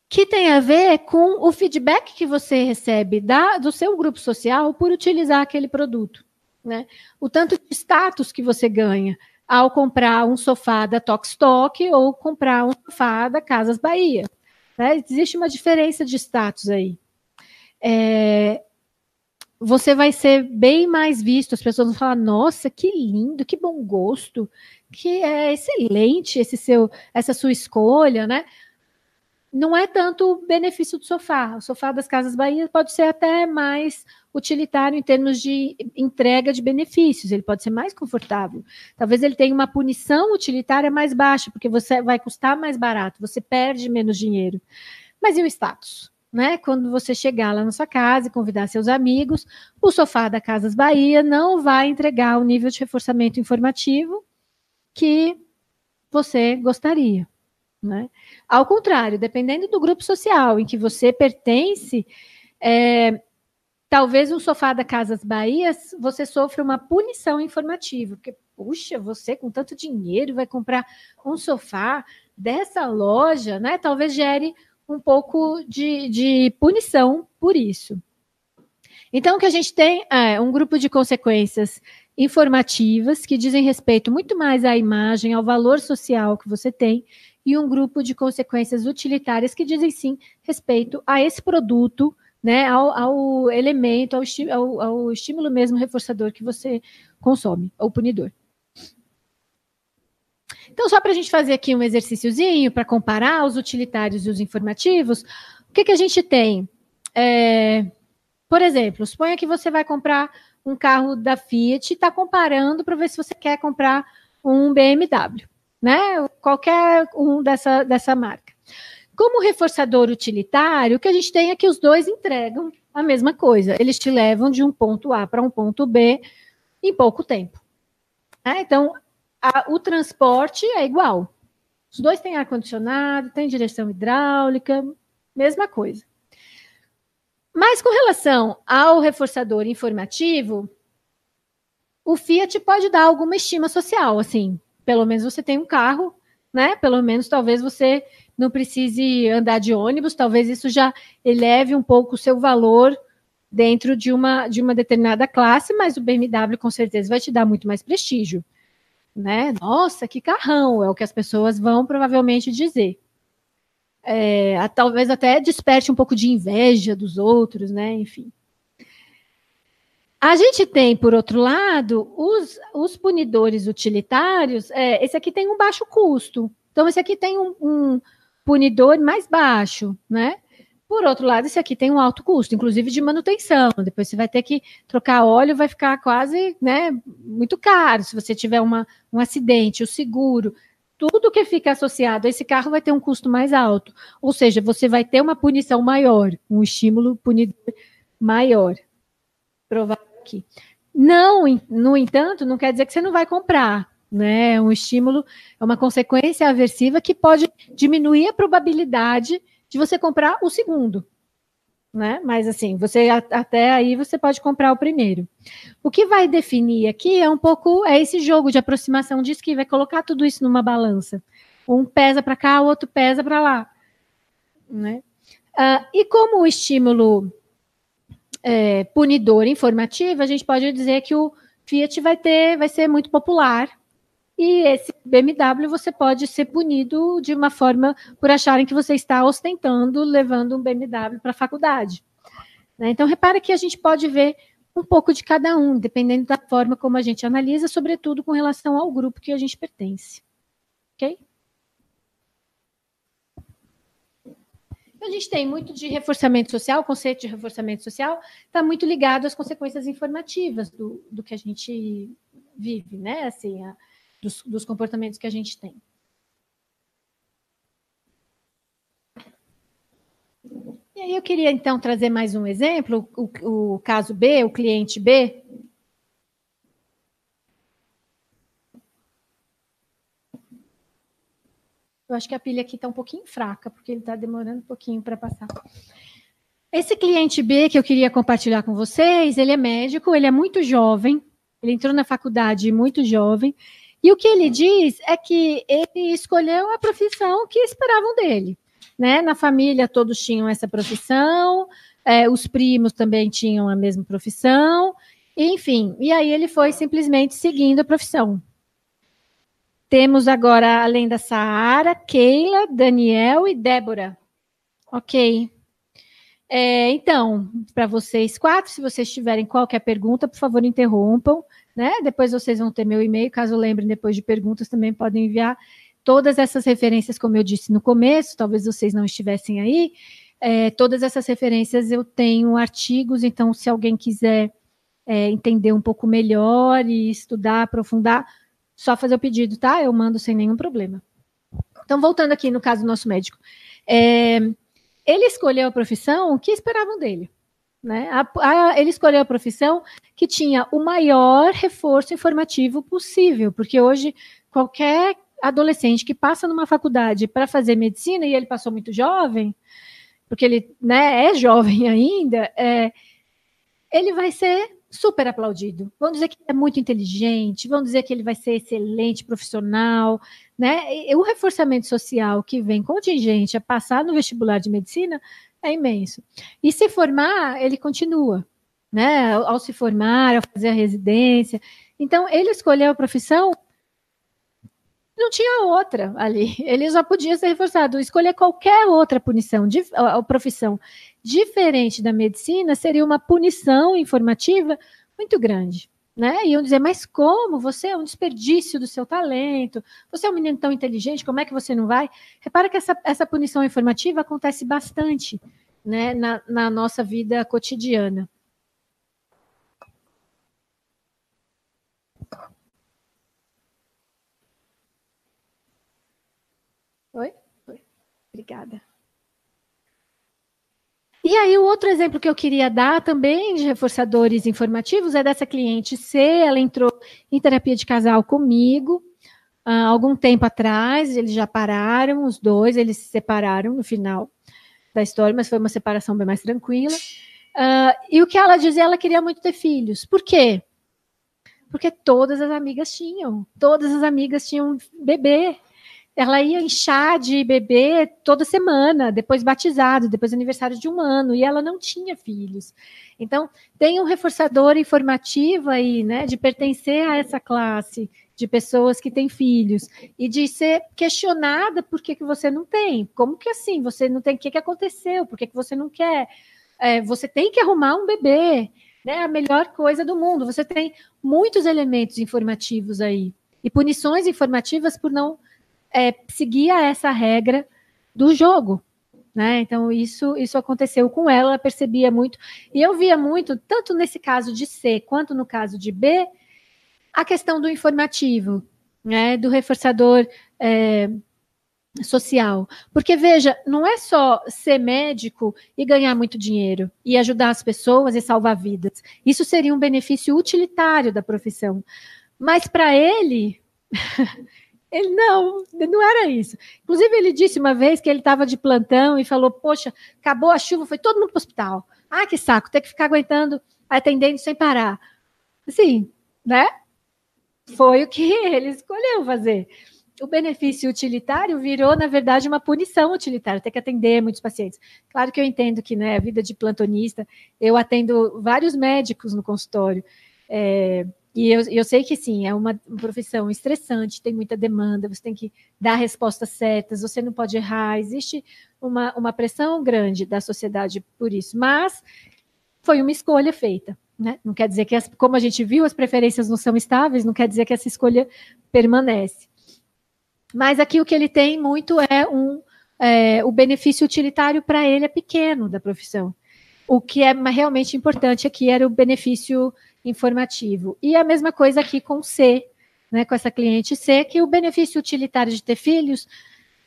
Que tem a ver com o feedback que você recebe do seu grupo social por utilizar aquele produto, né? O tanto de status que você ganha ao comprar um sofá da Tokstok ou comprar um sofá da Casas Bahia, né? Existe uma diferença de status aí. Você vai ser bem mais visto, as pessoas vão falar, nossa, que lindo, que bom gosto, que é excelente essa sua escolha, né? Não é tanto o benefício do sofá. O sofá das Casas Bahia pode ser até mais utilitário em termos de entrega de benefícios, ele pode ser mais confortável. Talvez ele tenha uma punição utilitária mais baixa, porque você vai custar mais barato, você perde menos dinheiro. Mas e o status? Né? Quando você chegar lá na sua casa e convidar seus amigos, o sofá da Casas Bahia não vai entregar o nível de reforçamento informativo que você gostaria. Né? Ao contrário, dependendo do grupo social em que você pertence, talvez um sofá da Casas Bahia você sofra uma punição informativa, porque, puxa, você com tanto dinheiro vai comprar um sofá dessa loja, né? Talvez gere um pouco de punição por isso. Então, o que a gente tem é um grupo de consequências informativas que dizem respeito muito mais à imagem, ao valor social que você tem, e um grupo de consequências utilitárias que dizem, sim, respeito a esse produto, né, ao elemento, ao estímulo mesmo reforçador que você consome, ou punidor. Então, só para a gente fazer aqui um exercíciozinho para comparar os utilitários e os informativos, o que a gente tem? Por exemplo, suponha que você vai comprar um carro da Fiat e está comparando para ver se você quer comprar um BMW, né? Qualquer um dessa marca. Como reforçador utilitário, o que a gente tem é que os dois entregam a mesma coisa. Eles te levam de um ponto A para um ponto B em pouco tempo. Então, o transporte é igual. Os dois têm ar-condicionado, têm direção hidráulica, mesma coisa. Mas com relação ao reforçador informativo, o Fiat pode dar alguma estima social, assim, pelo menos você tem um carro, né? Pelo menos talvez você não precise andar de ônibus, talvez isso já eleve um pouco o seu valor dentro de uma determinada classe, mas o BMW com certeza vai te dar muito mais prestígio, né? Nossa, que carrão, é o que as pessoas vão provavelmente dizer. Talvez até desperte um pouco de inveja dos outros, né? Enfim. A gente tem, por outro lado, os punidores utilitários. Esse aqui tem um baixo custo. Então, esse aqui tem um punidor mais baixo, né? Por outro lado, esse aqui tem um alto custo, inclusive de manutenção. Depois você vai ter que trocar óleo, vai ficar quase, né, muito caro. Se você tiver um acidente, o seguro, tudo que fica associado a esse carro vai ter um custo mais alto. Ou seja, você vai ter uma punição maior, um estímulo punidor maior. Provável aqui. Não, no entanto, não quer dizer que você não vai comprar. Né? Um estímulo é uma consequência aversiva que pode diminuir a probabilidade de você comprar o segundo, né? Mas assim, até aí você pode comprar o primeiro. O que vai definir aqui é um pouco esse jogo de aproximação de esquiva, vai colocar tudo isso numa balança. Um pesa para cá, o outro pesa para lá, né? E como o estímulo punidor informativo, a gente pode dizer que o Fiat vai ser muito popular. E esse BMW você pode ser punido de uma forma por acharem que você está ostentando, levando um BMW para a faculdade. Né? Então, repara que a gente pode ver um pouco de cada um, dependendo da forma como a gente analisa, sobretudo com relação ao grupo que a gente pertence. Ok? A gente tem muito de reforçamento social, o conceito de reforçamento social está muito ligado às consequências informativas do que a gente vive, né? Assim, dos comportamentos que a gente tem. E aí eu queria, então, trazer mais um exemplo, o caso B, o cliente B. Eu acho que a pilha aqui está um pouquinho fraca, porque ele está demorando um pouquinho para passar. Esse cliente B que eu queria compartilhar com vocês, ele é médico, ele é muito jovem, ele entrou na faculdade muito jovem, e o que ele diz é que ele escolheu a profissão que esperavam dele. Né? Na família todos tinham essa profissão, os primos também tinham a mesma profissão, enfim. E aí ele foi simplesmente seguindo a profissão. Temos agora, além da Saara, Keila, Daniel e Débora. Ok. Então, para vocês quatro, se vocês tiverem qualquer pergunta, por favor, interrompam. Né? Depois vocês vão ter meu e-mail, caso lembrem depois de perguntas, também podem enviar todas essas referências, como eu disse no começo, talvez vocês não estivessem aí, todas essas referências eu tenho artigos, então se alguém quiser entender um pouco melhor e estudar, aprofundar, só fazer o pedido, tá? Eu mando sem nenhum problema. Então, voltando aqui no caso do nosso médico, ele escolheu a profissão que esperavam dele. Né? Ele escolheu a profissão que tinha o maior reforço informativo possível, porque hoje qualquer adolescente que passa numa faculdade para fazer medicina, e ele passou muito jovem, porque ele, né, é jovem ainda, ele vai ser super aplaudido. Vamos dizer que é muito inteligente, vamos dizer que ele vai ser excelente profissional, né? E o reforçamento social que vem contingente a passar no vestibular de medicina é imenso. E se formar, ele continua, né? Ao se formar, ao fazer a residência. Então, ele escolheu a profissão, não tinha outra ali. Ele só podia ser reforçado. Escolher qualquer outra profissão diferente da medicina seria uma punição informativa muito grande. Né? Iam dizer, mas como? Você é um desperdício do seu talento, você é um menino tão inteligente, como é que você não vai? Repara que essa punição informativa acontece bastante, né, na nossa vida cotidiana. Oi? Obrigada. E aí, o outro exemplo que eu queria dar também de reforçadores informativos é dessa cliente C. Ela entrou em terapia de casal comigo há algum tempo atrás. Eles já pararam, os dois, eles se separaram no final da história, mas foi uma separação bem mais tranquila. E o que ela dizia, ela queria muito ter filhos. Por quê? Porque todas as amigas tinham bebê. ela ia em chá de bebê toda semana, depois batizado, depois aniversário de 1 ano, e ela não tinha filhos. Então, tem um reforçador informativo aí, né, de pertencer a essa classe de pessoas que têm filhos, e de ser questionada por que você não tem. Como que assim? Você não tem? O que aconteceu? Por que você não quer? Você tem que arrumar um bebê, né? A melhor coisa do mundo. Você tem muitos elementos informativos aí. E punições informativas por não seguir essa regra do jogo. Né? Então, isso aconteceu com ela, ela percebia muito. E eu via muito, tanto nesse caso de C quanto no caso de B, a questão do informativo, né? Do reforçador social. Porque, veja, não é só ser médico e ganhar muito dinheiro e ajudar as pessoas e salvar vidas. Isso seria um benefício utilitário da profissão. Mas para ele, ele não era isso. Inclusive, ele disse uma vez que ele estava de plantão e falou: poxa, acabou a chuva, foi todo mundo para o hospital. Ah, que saco, ter que ficar aguentando, atendendo sem parar. Assim, né? Foi o que ele escolheu fazer. O benefício utilitário virou, na verdade, uma punição utilitária, ter que atender muitos pacientes. Claro que eu entendo que, né, a vida de plantonista, eu atendo vários médicos no consultório, e eu sei que, sim, é uma profissão estressante, tem muita demanda, você tem que dar respostas certas, você não pode errar, existe uma pressão grande da sociedade por isso, mas foi uma escolha feita. Né? Não quer dizer que, como a gente viu, as preferências não são estáveis, não quer dizer que essa escolha permanece. Mas aqui o que ele tem muito o benefício utilitário para ele é pequeno da profissão. O que é realmente importante aqui era o benefício informativo. E a mesma coisa aqui com C, né, com essa cliente C, que o benefício utilitário de ter filhos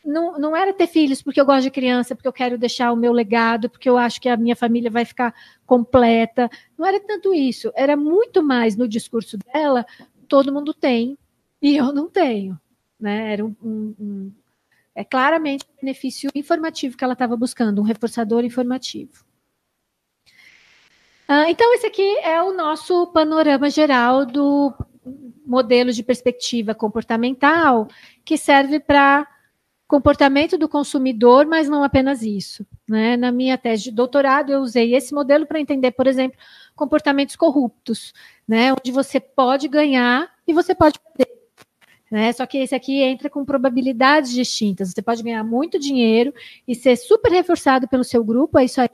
não era ter filhos porque eu gosto de criança, porque eu quero deixar o meu legado, porque eu acho que a minha família vai ficar completa. Não era tanto isso. Era muito mais no discurso dela, todo mundo tem e eu não tenho. Né? Era claramente um benefício informativo que ela estava buscando, um reforçador informativo. Então, esse aqui é o nosso panorama geral do modelo de perspectiva comportamental, que serve para comportamento do consumidor, mas não apenas isso. Né? Na minha tese de doutorado, eu usei esse modelo para entender, por exemplo, comportamentos corruptos, né? Onde você pode ganhar e você pode perder. Né? Só que esse aqui entra com probabilidades distintas. Você pode ganhar muito dinheiro e ser super reforçado pelo seu grupo, é isso aí.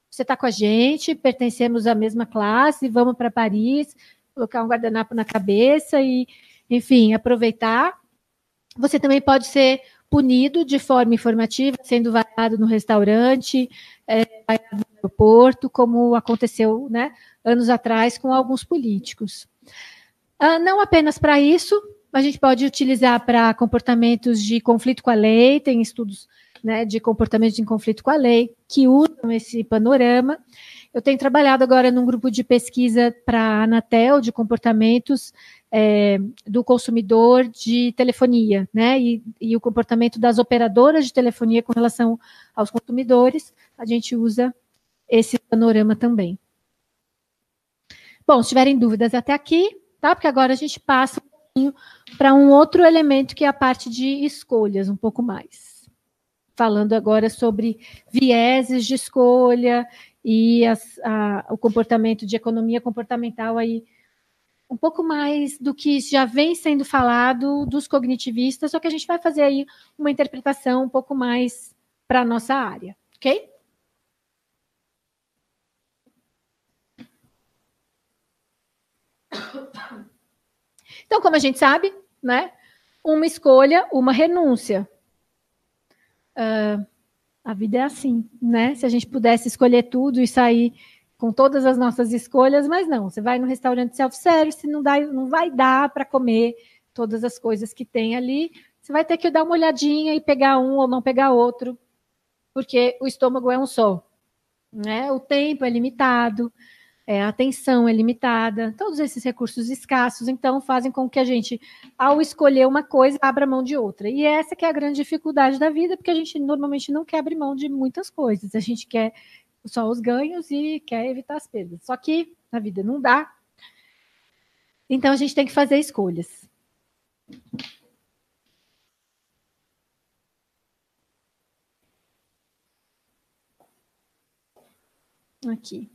Você está com a gente, pertencemos à mesma classe, vamos para Paris, colocar um guardanapo na cabeça e, enfim, aproveitar. Você também pode ser punido de forma informativa, sendo vaiado no restaurante, vaiado no aeroporto, como aconteceu, né, anos atrás com alguns políticos. Não apenas para isso, a gente pode utilizar para comportamentos de conflito com a lei, tem estudos, né, de comportamento em conflito com a lei que usam esse panorama. Eu tenho trabalhado agora num grupo de pesquisa para a Anatel de comportamentos do consumidor de telefonia, né, e o comportamento das operadoras de telefonia com relação aos consumidores. A gente usa esse panorama também. Bom, se tiverem dúvidas até aqui, tá? Porque agora a gente passa um pouquinho para um outro elemento que é a parte de escolhas, um pouco mais. Falando agora sobre vieses de escolha e o comportamento de economia comportamental aí, um pouco mais do que já vem sendo falado dos cognitivistas, só que a gente vai fazer aí uma interpretação um pouco mais para a nossa área, ok? Então, como a gente sabe, né, uma escolha, uma renúncia. A vida é assim, né? Se a gente pudesse escolher tudo e sair com todas as nossas escolhas, mas não. Você vai no restaurante self-service, não vai dar para comer todas as coisas que tem ali. Você vai ter que dar uma olhadinha e pegar um ou não pegar outro, porque o estômago é um só. Né? O tempo é limitado, a atenção é limitada, todos esses recursos escassos, então, fazem com que a gente, ao escolher uma coisa, abra mão de outra. E essa que é a grande dificuldade da vida, porque a gente normalmente não quer abrir mão de muitas coisas, a gente quer só os ganhos e quer evitar as perdas. Só que na vida não dá, então a gente tem que fazer escolhas. Aqui.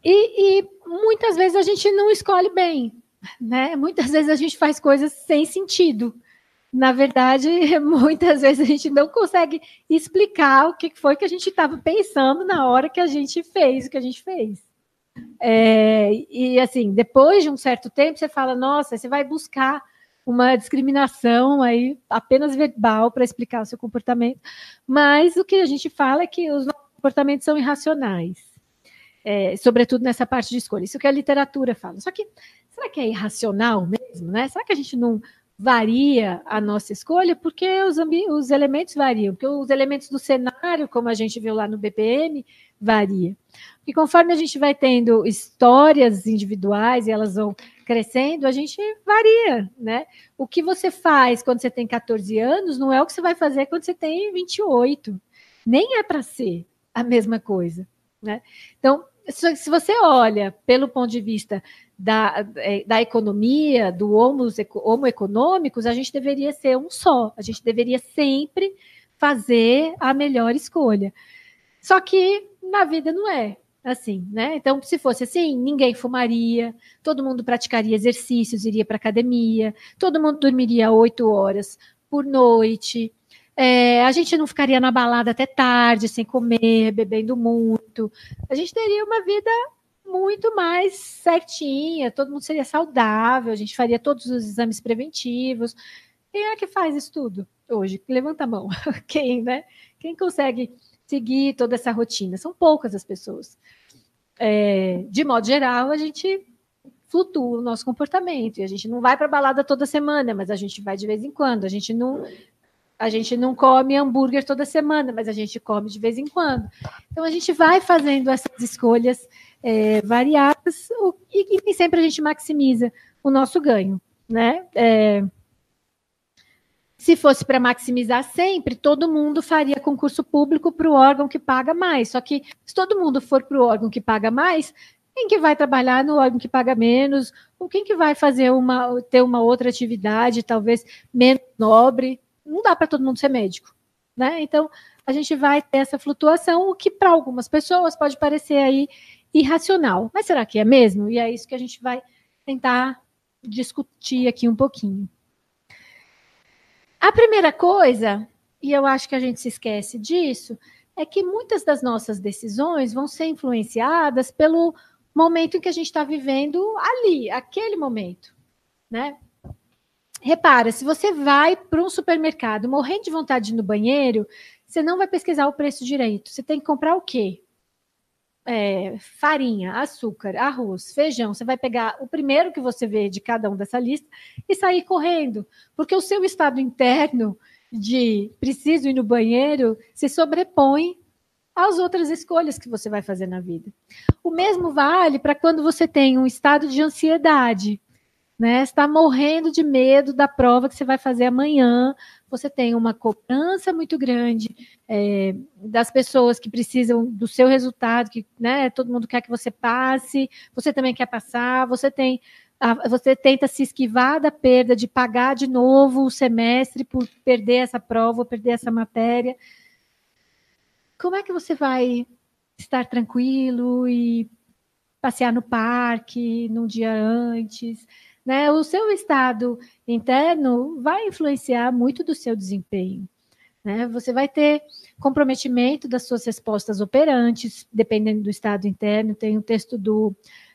E muitas vezes a gente não escolhe bem, né? Muitas vezes a gente faz coisas sem sentido. Na verdade, muitas vezes a gente não consegue explicar o que foi que a gente estava pensando na hora que a gente fez o que a gente fez. E assim, depois de um certo tempo, você fala, nossa, você vai buscar uma discriminação aí apenas verbal para explicar o seu comportamento, mas o que a gente fala é que os nossos comportamentos são irracionais, sobretudo nessa parte de escolha. Isso que a literatura fala. Só que, será que é irracional mesmo, né? Será que a gente não varia a nossa escolha? Porque os elementos variam, porque os elementos do cenário, como a gente viu lá no BPM, varia. E conforme a gente vai tendo histórias individuais e elas vão crescendo, a gente varia, né? O que você faz quando você tem 14 anos não é o que você vai fazer quando você tem 28. Nem é para ser a mesma coisa, né? Então, se você olha pelo ponto de vista da economia, do homo econômicos, a gente deveria ser um só. A gente deveria sempre fazer a melhor escolha. Só que na vida não é assim, né? Então, se fosse assim, ninguém fumaria, todo mundo praticaria exercícios, iria para academia, todo mundo dormiria 8 horas por noite, a gente não ficaria na balada até tarde, sem comer, bebendo muito. A gente teria uma vida muito mais certinha, todo mundo seria saudável, a gente faria todos os exames preventivos. Quem é que faz isso tudo hoje? Levanta a mão. Quem, né? Quem consegue seguir toda essa rotina? São poucas as pessoas. De modo geral, a gente flutua o nosso comportamento, e a gente não vai para balada toda semana, mas a gente vai de vez em quando. A gente não come hambúrguer toda semana, mas a gente come de vez em quando. Então, a gente vai fazendo essas escolhas variadas e nem sempre a gente maximiza o nosso ganho, né? Se fosse para maximizar sempre, todo mundo faria concurso público para o órgão que paga mais. Só que, se todo mundo for para o órgão que paga mais, quem que vai trabalhar no órgão que paga menos? Ou quem que vai ter uma outra atividade, talvez menos nobre? Não dá para todo mundo ser médico, né? Então, a gente vai ter essa flutuação, o que para algumas pessoas pode parecer aí irracional. Mas será que é mesmo? E é isso que a gente vai tentar discutir aqui um pouquinho. A primeira coisa, e eu acho que a gente se esquece disso, é que muitas das nossas decisões vão ser influenciadas pelo momento em que a gente está vivendo ali, aquele momento, né? Repara, se você vai para um supermercado morrendo de vontade de ir no banheiro, você não vai pesquisar o preço direito. Você tem que comprar o quê? Farinha, açúcar, arroz, feijão. Você vai pegar o primeiro que você vê de cada um dessa lista e sair correndo, porque o seu estado interno de preciso ir no banheiro se sobrepõe às outras escolhas que você vai fazer na vida. O mesmo vale para quando você tem um estado de ansiedade, né? Você está morrendo de medo da prova que você vai fazer amanhã, você tem uma cobrança muito grande das pessoas que precisam do seu resultado, que, né, todo mundo quer que você passe, você também quer passar, você tenta se esquivar da perda de pagar de novo o semestre por perder essa prova, perder essa matéria. Como é que você vai estar tranquilo e passear no parque num dia antes? Né? O seu estado interno vai influenciar muito do seu desempenho. Né? Você vai ter comprometimento das suas respostas operantes, dependendo do estado interno. Tem um texto do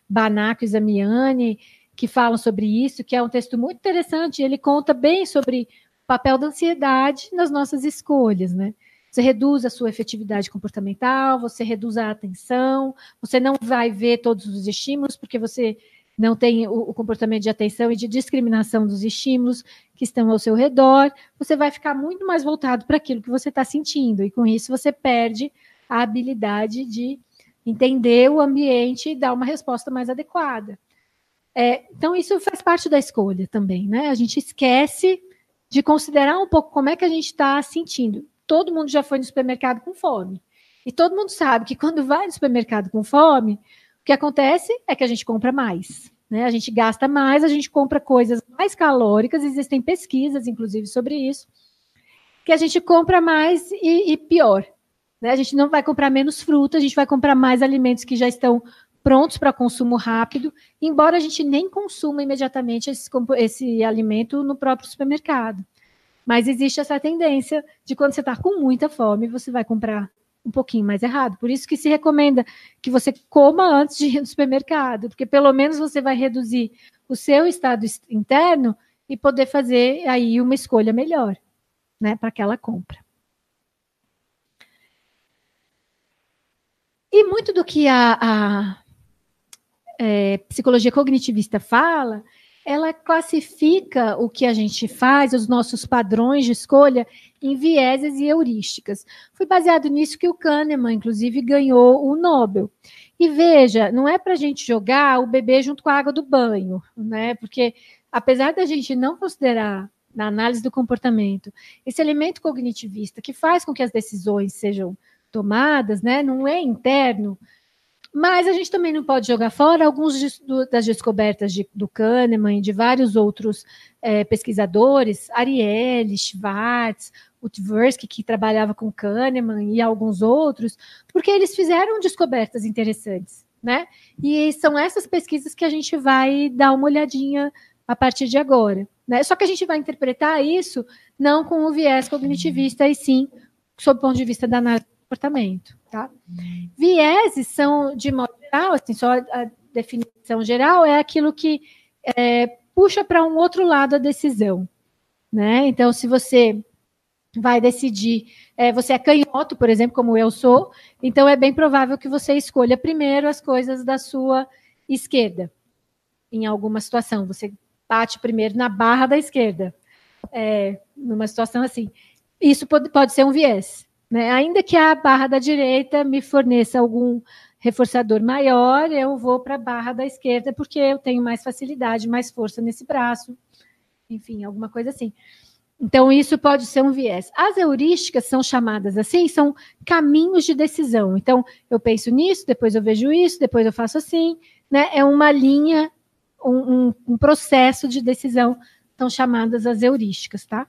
Banaco e Zamiani que falam sobre isso, que é um texto muito interessante. Ele conta bem sobre o papel da ansiedade nas nossas escolhas. Né? Você reduz a sua efetividade comportamental, você reduz a atenção, você não vai ver todos os estímulos, porque você não tem o comportamento de atenção e de discriminação dos estímulos que estão ao seu redor, você vai ficar muito mais voltado para aquilo que você está sentindo, e com isso você perde a habilidade de entender o ambiente e dar uma resposta mais adequada. Então, isso faz parte da escolha também, né? A gente esquece de considerar um pouco como é que a gente está sentindo. Todo mundo já foi no supermercado com fome, e todo mundo sabe que quando vai no supermercado com fome, o que acontece é que a gente compra mais, né? A gente gasta mais, a gente compra coisas mais calóricas, existem pesquisas, inclusive, sobre isso, que a gente compra mais e pior, né? A gente não vai comprar menos fruta, a gente vai comprar mais alimentos que já estão prontos para consumo rápido, embora a gente nem consuma imediatamente esse alimento no próprio supermercado. Mas existe essa tendência de quando você está com muita fome, você vai comprar um pouquinho mais errado. Por isso que se recomenda que você coma antes de ir no supermercado, porque pelo menos você vai reduzir o seu estado interno e poder fazer aí uma escolha melhor, né, para aquela compra. E muito do que a psicologia cognitivista fala, ela classifica o que a gente faz, os nossos padrões de escolha, em vieses e heurísticas. Foi baseado nisso que o Kahneman, inclusive, ganhou o Nobel. E veja, não é para a gente jogar o bebê junto com a água do banho, né? Porque apesar da gente não considerar na análise do comportamento esse elemento cognitivista que faz com que as decisões sejam tomadas, né? Não é interno. Mas a gente também não pode jogar fora alguns das descobertas do Kahneman e de vários outros pesquisadores, Ariely, Schwartz, o Tversky, que trabalhava com Kahneman, e alguns outros, porque eles fizeram descobertas interessantes, né? E são essas pesquisas que a gente vai dar uma olhadinha a partir de agora, né? Só que a gente vai interpretar isso não com o viés cognitivista, e sim sob o ponto de vista da análise do comportamento, tá? Vieses são, de modo geral, assim, só a definição geral, é aquilo que puxa para um outro lado a decisão, né? Então, se você vai decidir, você é canhoto, por exemplo, como eu sou, então é bem provável que você escolha primeiro as coisas da sua esquerda, em alguma situação. Você bate primeiro na barra da esquerda, numa situação assim. Isso pode ser um viés, né? Ainda que a barra da direita me forneça algum reforçador maior, eu vou para a barra da esquerda porque eu tenho mais facilidade, mais força nesse braço, enfim, alguma coisa assim. Então, isso pode ser um viés. As heurísticas são chamadas assim, são caminhos de decisão. Então, eu penso nisso, depois eu vejo isso, depois eu faço assim, né? É uma linha, um processo de decisão, são chamadas as heurísticas, tá?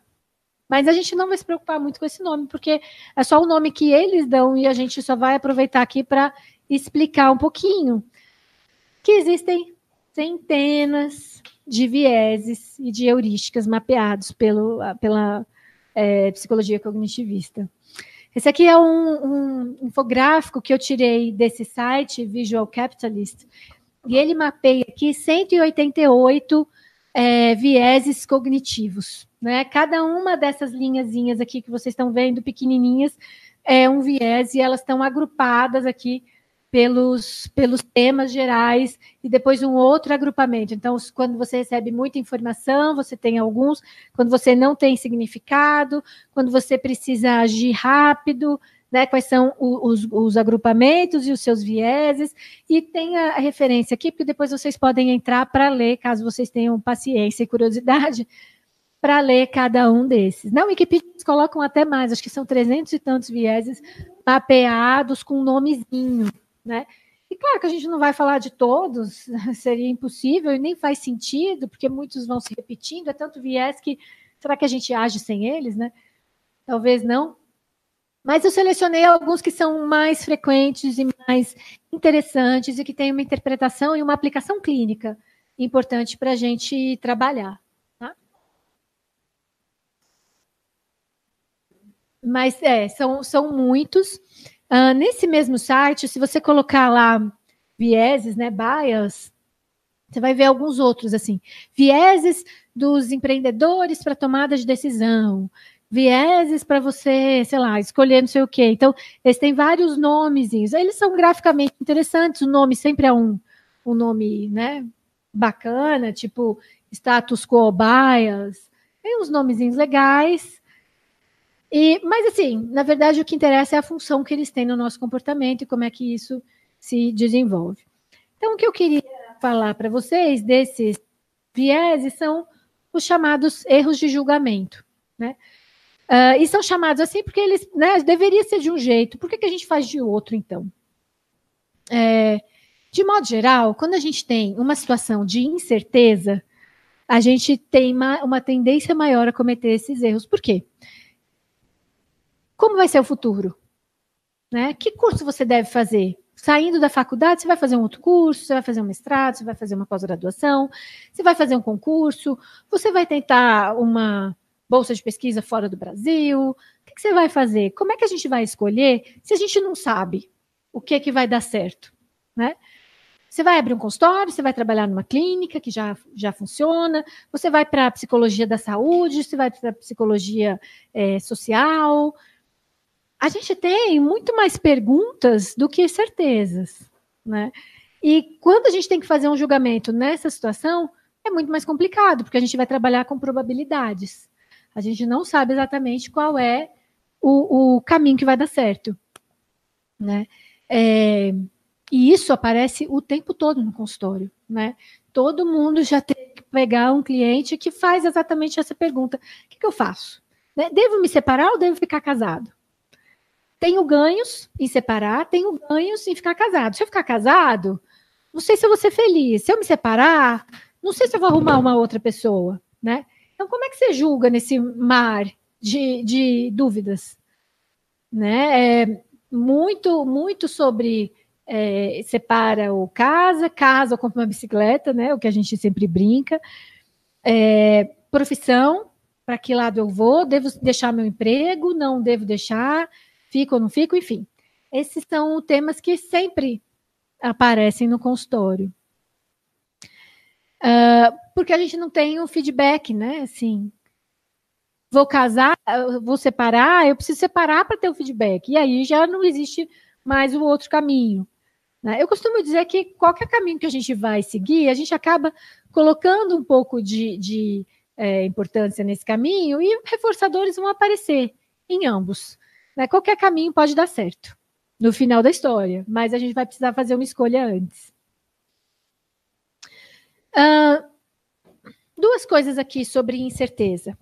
Mas a gente não vai se preocupar muito com esse nome, porque é só o nome que eles dão e a gente só vai aproveitar aqui para explicar um pouquinho que existem centenas de vieses e de heurísticas mapeados pela psicologia cognitivista. Esse aqui é um infográfico que eu tirei desse site, Visual Capitalist, e ele mapeia aqui 188 vieses cognitivos, né? Cada uma dessas linhazinhas aqui que vocês estão vendo, pequenininhas, é um viés, e elas estão agrupadas aqui pelos temas gerais, e depois um outro agrupamento. Então, quando você recebe muita informação, você tem alguns, quando você não tem significado, quando você precisa agir rápido, né, quais são os agrupamentos e os seus vieses, e tem a referência aqui, porque depois vocês podem entrar para ler, caso vocês tenham paciência e curiosidade, para ler cada um desses. Na Wikipedia eles colocam até mais, acho que são 300 e tantos vieses mapeados com um nomezinho, né? E claro que a gente não vai falar de todos, seria impossível e nem faz sentido, porque muitos vão se repetindo, é tanto viés que será que a gente age sem eles, né? Talvez não. Mas eu selecionei alguns que são mais frequentes e mais interessantes e que têm uma interpretação e uma aplicação clínica importante para a gente trabalhar. Tá? Mas são muitos. Nesse mesmo site, se você colocar lá vieses, né, bias, você vai ver alguns outros, assim. Vieses dos empreendedores para tomada de decisão, vieses para você, sei lá, escolher não sei o quê. Então, eles têm vários nomezinhos. Eles são graficamente interessantes, o nome sempre é um nome, né, bacana, tipo status quo bias. Tem uns nomezinhos legais. Mas, assim, na verdade, o que interessa é a função que eles têm no nosso comportamento e como é que isso se desenvolve. Então, o que eu queria falar para vocês desses vieses são os chamados erros de julgamento, né? E são chamados assim porque eles, né, deveria ser de um jeito. Por que a gente faz de outro, então? De modo geral, quando a gente tem uma situação de incerteza, a gente tem uma tendência maior a cometer esses erros. Por quê? Como vai ser o futuro? né? Que curso você deve fazer? Saindo da faculdade, você vai fazer um outro curso, você vai fazer um mestrado, você vai fazer uma pós-graduação, você vai fazer um concurso, você vai tentar uma bolsa de pesquisa fora do Brasil. O que você vai fazer? Como é que a gente vai escolher se a gente não sabe o que vai dar certo, né? Você vai abrir um consultório, você vai trabalhar numa clínica que já funciona, você vai para a psicologia da saúde, você vai para a psicologia social. A gente tem muito mais perguntas do que certezas, né? E quando a gente tem que fazer um julgamento nessa situação, é muito mais complicado, porque a gente vai trabalhar com probabilidades. A gente não sabe exatamente qual é o caminho que vai dar certo, né? E isso aparece o tempo todo no consultório, né? Todo mundo já tem que pegar um cliente que faz exatamente essa pergunta: o que eu faço? Né? Devo me separar ou devo ficar casado? Tenho ganhos em separar, tenho ganhos em ficar casado. Se eu ficar casado, não sei se eu vou ser feliz. Se eu me separar, não sei se eu vou arrumar uma outra pessoa, né? Então, como é que você julga nesse mar de dúvidas? Né? Muito sobre separa ou casa ou compra uma bicicleta, né? O que a gente sempre brinca. Profissão, para que lado eu vou? Devo deixar meu emprego? Não devo deixar? Fico ou não fico? Enfim, esses são temas que sempre aparecem no consultório. Porque a gente não tem um feedback, né? Assim, vou casar, vou separar, eu preciso separar para ter o feedback. E aí já não existe mais o outro caminho. Né? Eu costumo dizer que qualquer caminho que a gente vai seguir, a gente acaba colocando um pouco de importância nesse caminho e reforçadores vão aparecer em ambos. Né? Qualquer caminho pode dar certo no final da história, mas a gente vai precisar fazer uma escolha antes. Duas coisas aqui sobre incerteza.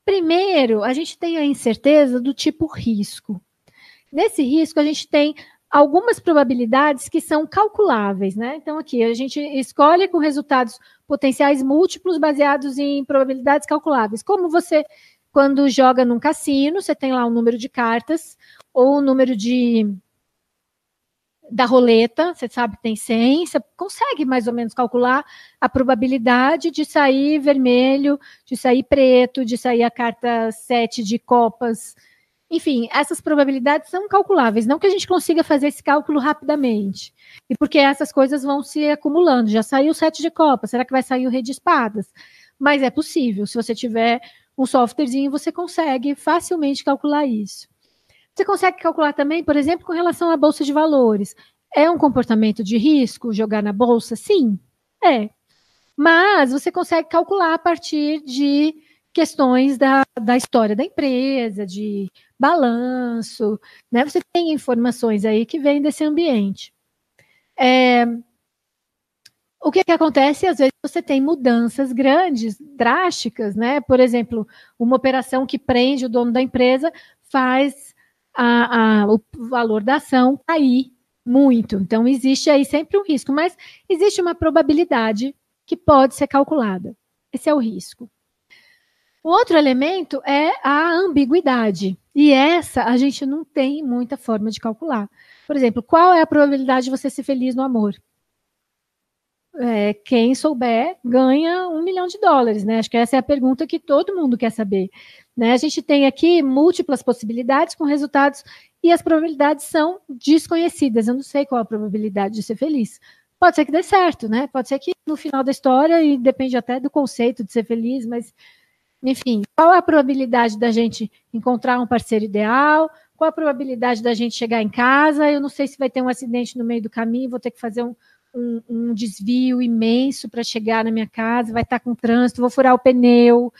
Primeiro, a gente tem a incerteza do tipo risco. Nesse risco, a gente tem algumas probabilidades que são calculáveis, né? Então, aqui, a gente escolhe com resultados potenciais múltiplos baseados em probabilidades calculáveis. Como você, quando joga num cassino, você tem lá um número de cartas ou um número da roleta, você sabe que tem 100, você consegue mais ou menos calcular a probabilidade de sair vermelho, de sair preto, de sair a carta 7 de copas. Enfim, essas probabilidades são calculáveis, não que a gente consiga fazer esse cálculo rapidamente. E porque essas coisas vão se acumulando. Já saiu o 7 de copas, será que vai sair o rei de espadas? Mas é possível, se você tiver um softwarezinho, você consegue facilmente calcular isso. Você consegue calcular também, por exemplo, com relação à bolsa de valores. É um comportamento de risco jogar na bolsa? Sim, é. Mas você consegue calcular a partir de questões da história da empresa, de balanço, né? Você tem informações aí que vêm desse ambiente. O que acontece? Às vezes você tem mudanças grandes, drásticas, né? Por exemplo, uma operação que prende o dono da empresa faz o valor da ação cair muito. Então, existe aí sempre um risco, mas existe uma probabilidade que pode ser calculada. Esse é o risco. O outro elemento é a ambiguidade. E essa a gente não tem muita forma de calcular. Por exemplo, qual é a probabilidade de você ser feliz no amor? Quem souber ganha $1 milhão, né? Acho que essa é a pergunta que todo mundo quer saber. Né? A gente tem aqui múltiplas possibilidades com resultados e as probabilidades são desconhecidas. Eu não sei qual a probabilidade de ser feliz. Pode ser que dê certo, né? Pode ser que no final da história, e depende até do conceito de ser feliz, mas, enfim, qual a probabilidade da gente encontrar um parceiro ideal? Qual a probabilidade da gente chegar em casa? Eu não sei se vai ter um acidente no meio do caminho, vou ter que fazer um desvio imenso para chegar na minha casa, vai estar com trânsito, vou furar o pneu,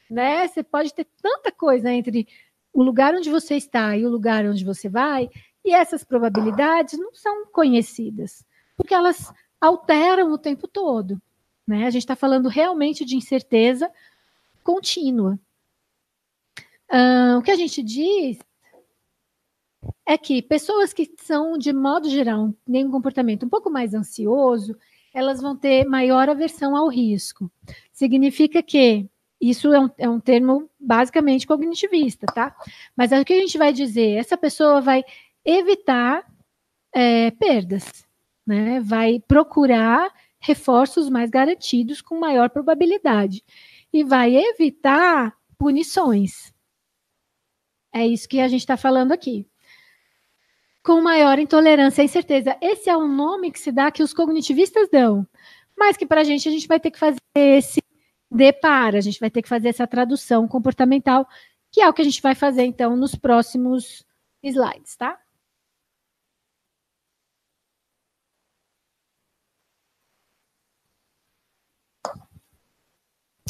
né? Você pode ter tanta coisa entre o lugar onde você está e o lugar onde você vai, e essas probabilidades não são conhecidas, porque elas alteram o tempo todo, né? A gente está falando realmente de incerteza contínua. O que a gente diz é que pessoas que são, de modo geral, têm um comportamento um pouco mais ansioso, elas vão ter maior aversão ao risco. Significa que isso é um termo basicamente cognitivista, tá? Mas o que a gente vai dizer? Essa pessoa vai evitar perdas, né? Vai procurar reforços mais garantidos com maior probabilidade e vai evitar punições. É isso que a gente está falando aqui. Com maior intolerância e incerteza. Esse é o nome que se dá, que os cognitivistas dão, mas que para a gente vai ter que fazer esse depara, a gente vai ter que fazer essa tradução comportamental, que é o que a gente vai fazer, então, nos próximos slides, tá?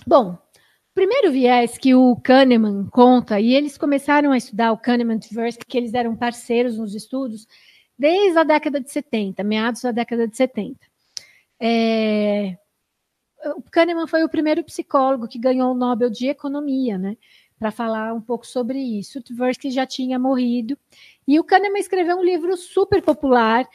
Bom, o primeiro viés que o Kahneman conta, e eles começaram a estudar o Kahneman-Tversky, que eles eram parceiros nos estudos, desde a década de 70, meados da década de 70. O Kahneman foi o primeiro psicólogo que ganhou o Nobel de Economia, né? Para falar um pouco sobre isso. O Tversky já tinha morrido. E o Kahneman escreveu um livro super popular.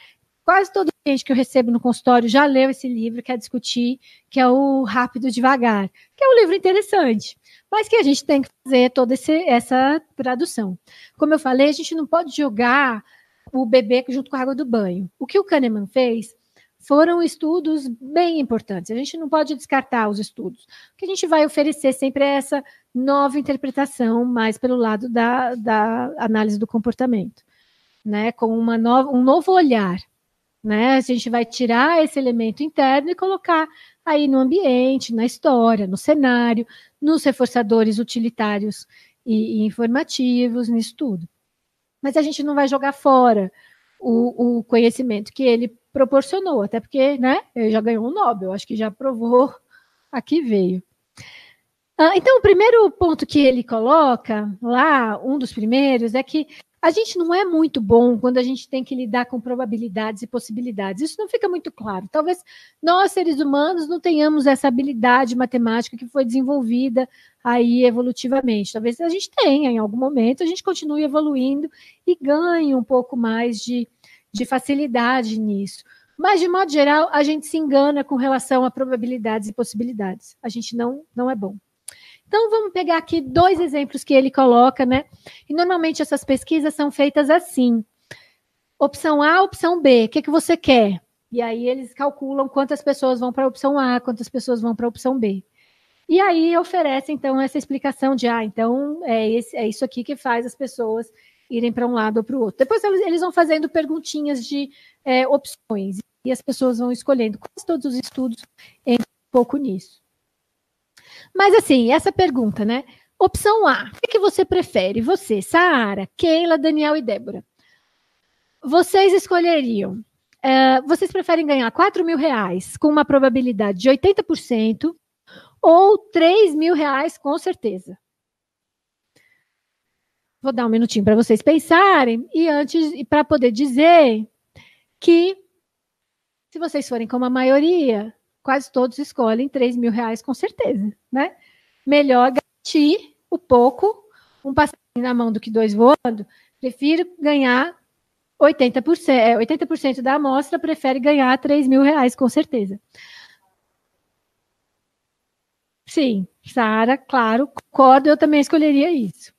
Quase todo cliente que eu recebo no consultório já leu esse livro, quer discutir, que é o Rápido e Devagar, que é um livro interessante, mas que a gente tem que fazer toda essa tradução. Como eu falei, a gente não pode jogar o bebê junto com a água do banho. O que o Kahneman fez foram estudos bem importantes. A gente não pode descartar os estudos. O que a gente vai oferecer sempre é essa nova interpretação, mais pelo lado da análise do comportamento, né? Com um novo olhar. Né? A gente vai tirar esse elemento interno e colocar aí no ambiente, na história, no cenário, nos reforçadores utilitários e informativos, nisso tudo. Mas a gente não vai jogar fora o conhecimento que ele proporcionou, até porque, né, ele já ganhou um Nobel, acho que já provou a que veio. Então, o primeiro ponto que ele coloca lá, um dos primeiros, é que a gente não é muito bom quando a gente tem que lidar com probabilidades e possibilidades. Isso não fica muito claro. Talvez nós, seres humanos, não tenhamos essa habilidade matemática que foi desenvolvida aí evolutivamente. Talvez a gente tenha, em algum momento, a gente continue evoluindo e ganhe um pouco mais de facilidade nisso. Mas, de modo geral, a gente se engana com relação a probabilidades e possibilidades. A gente não é bom. Então, vamos pegar aqui 2 exemplos que ele coloca, né? E normalmente essas pesquisas são feitas assim. Opção A, opção B, o que você quer? E aí eles calculam quantas pessoas vão para a opção A, quantas pessoas vão para a opção B. E aí oferece, então, essa explicação de, então, é isso aqui que faz as pessoas irem para um lado ou para o outro. Depois eles vão fazendo perguntinhas de opções, e as pessoas vão escolhendo. Quase todos os estudos entram um pouco nisso. Mas, assim, essa pergunta, né? Opção A, o que você prefere? Você, Saara, Keila, Daniel e Débora. Vocês escolheriam, vocês preferem ganhar R$4.000 com uma probabilidade de 80% ou R$3.000 com certeza? Vou dar um minutinho para vocês pensarem e para poder dizer que se vocês forem como a maioria, quase todos escolhem R$3.000 com certeza, né? Melhor garantir o pouco, um passarinho na mão do que 2 voando. Prefiro ganhar 80%, 80% da amostra prefere ganhar R$3.000 com certeza. Sim, Sara, claro, concordo, eu também escolheria isso.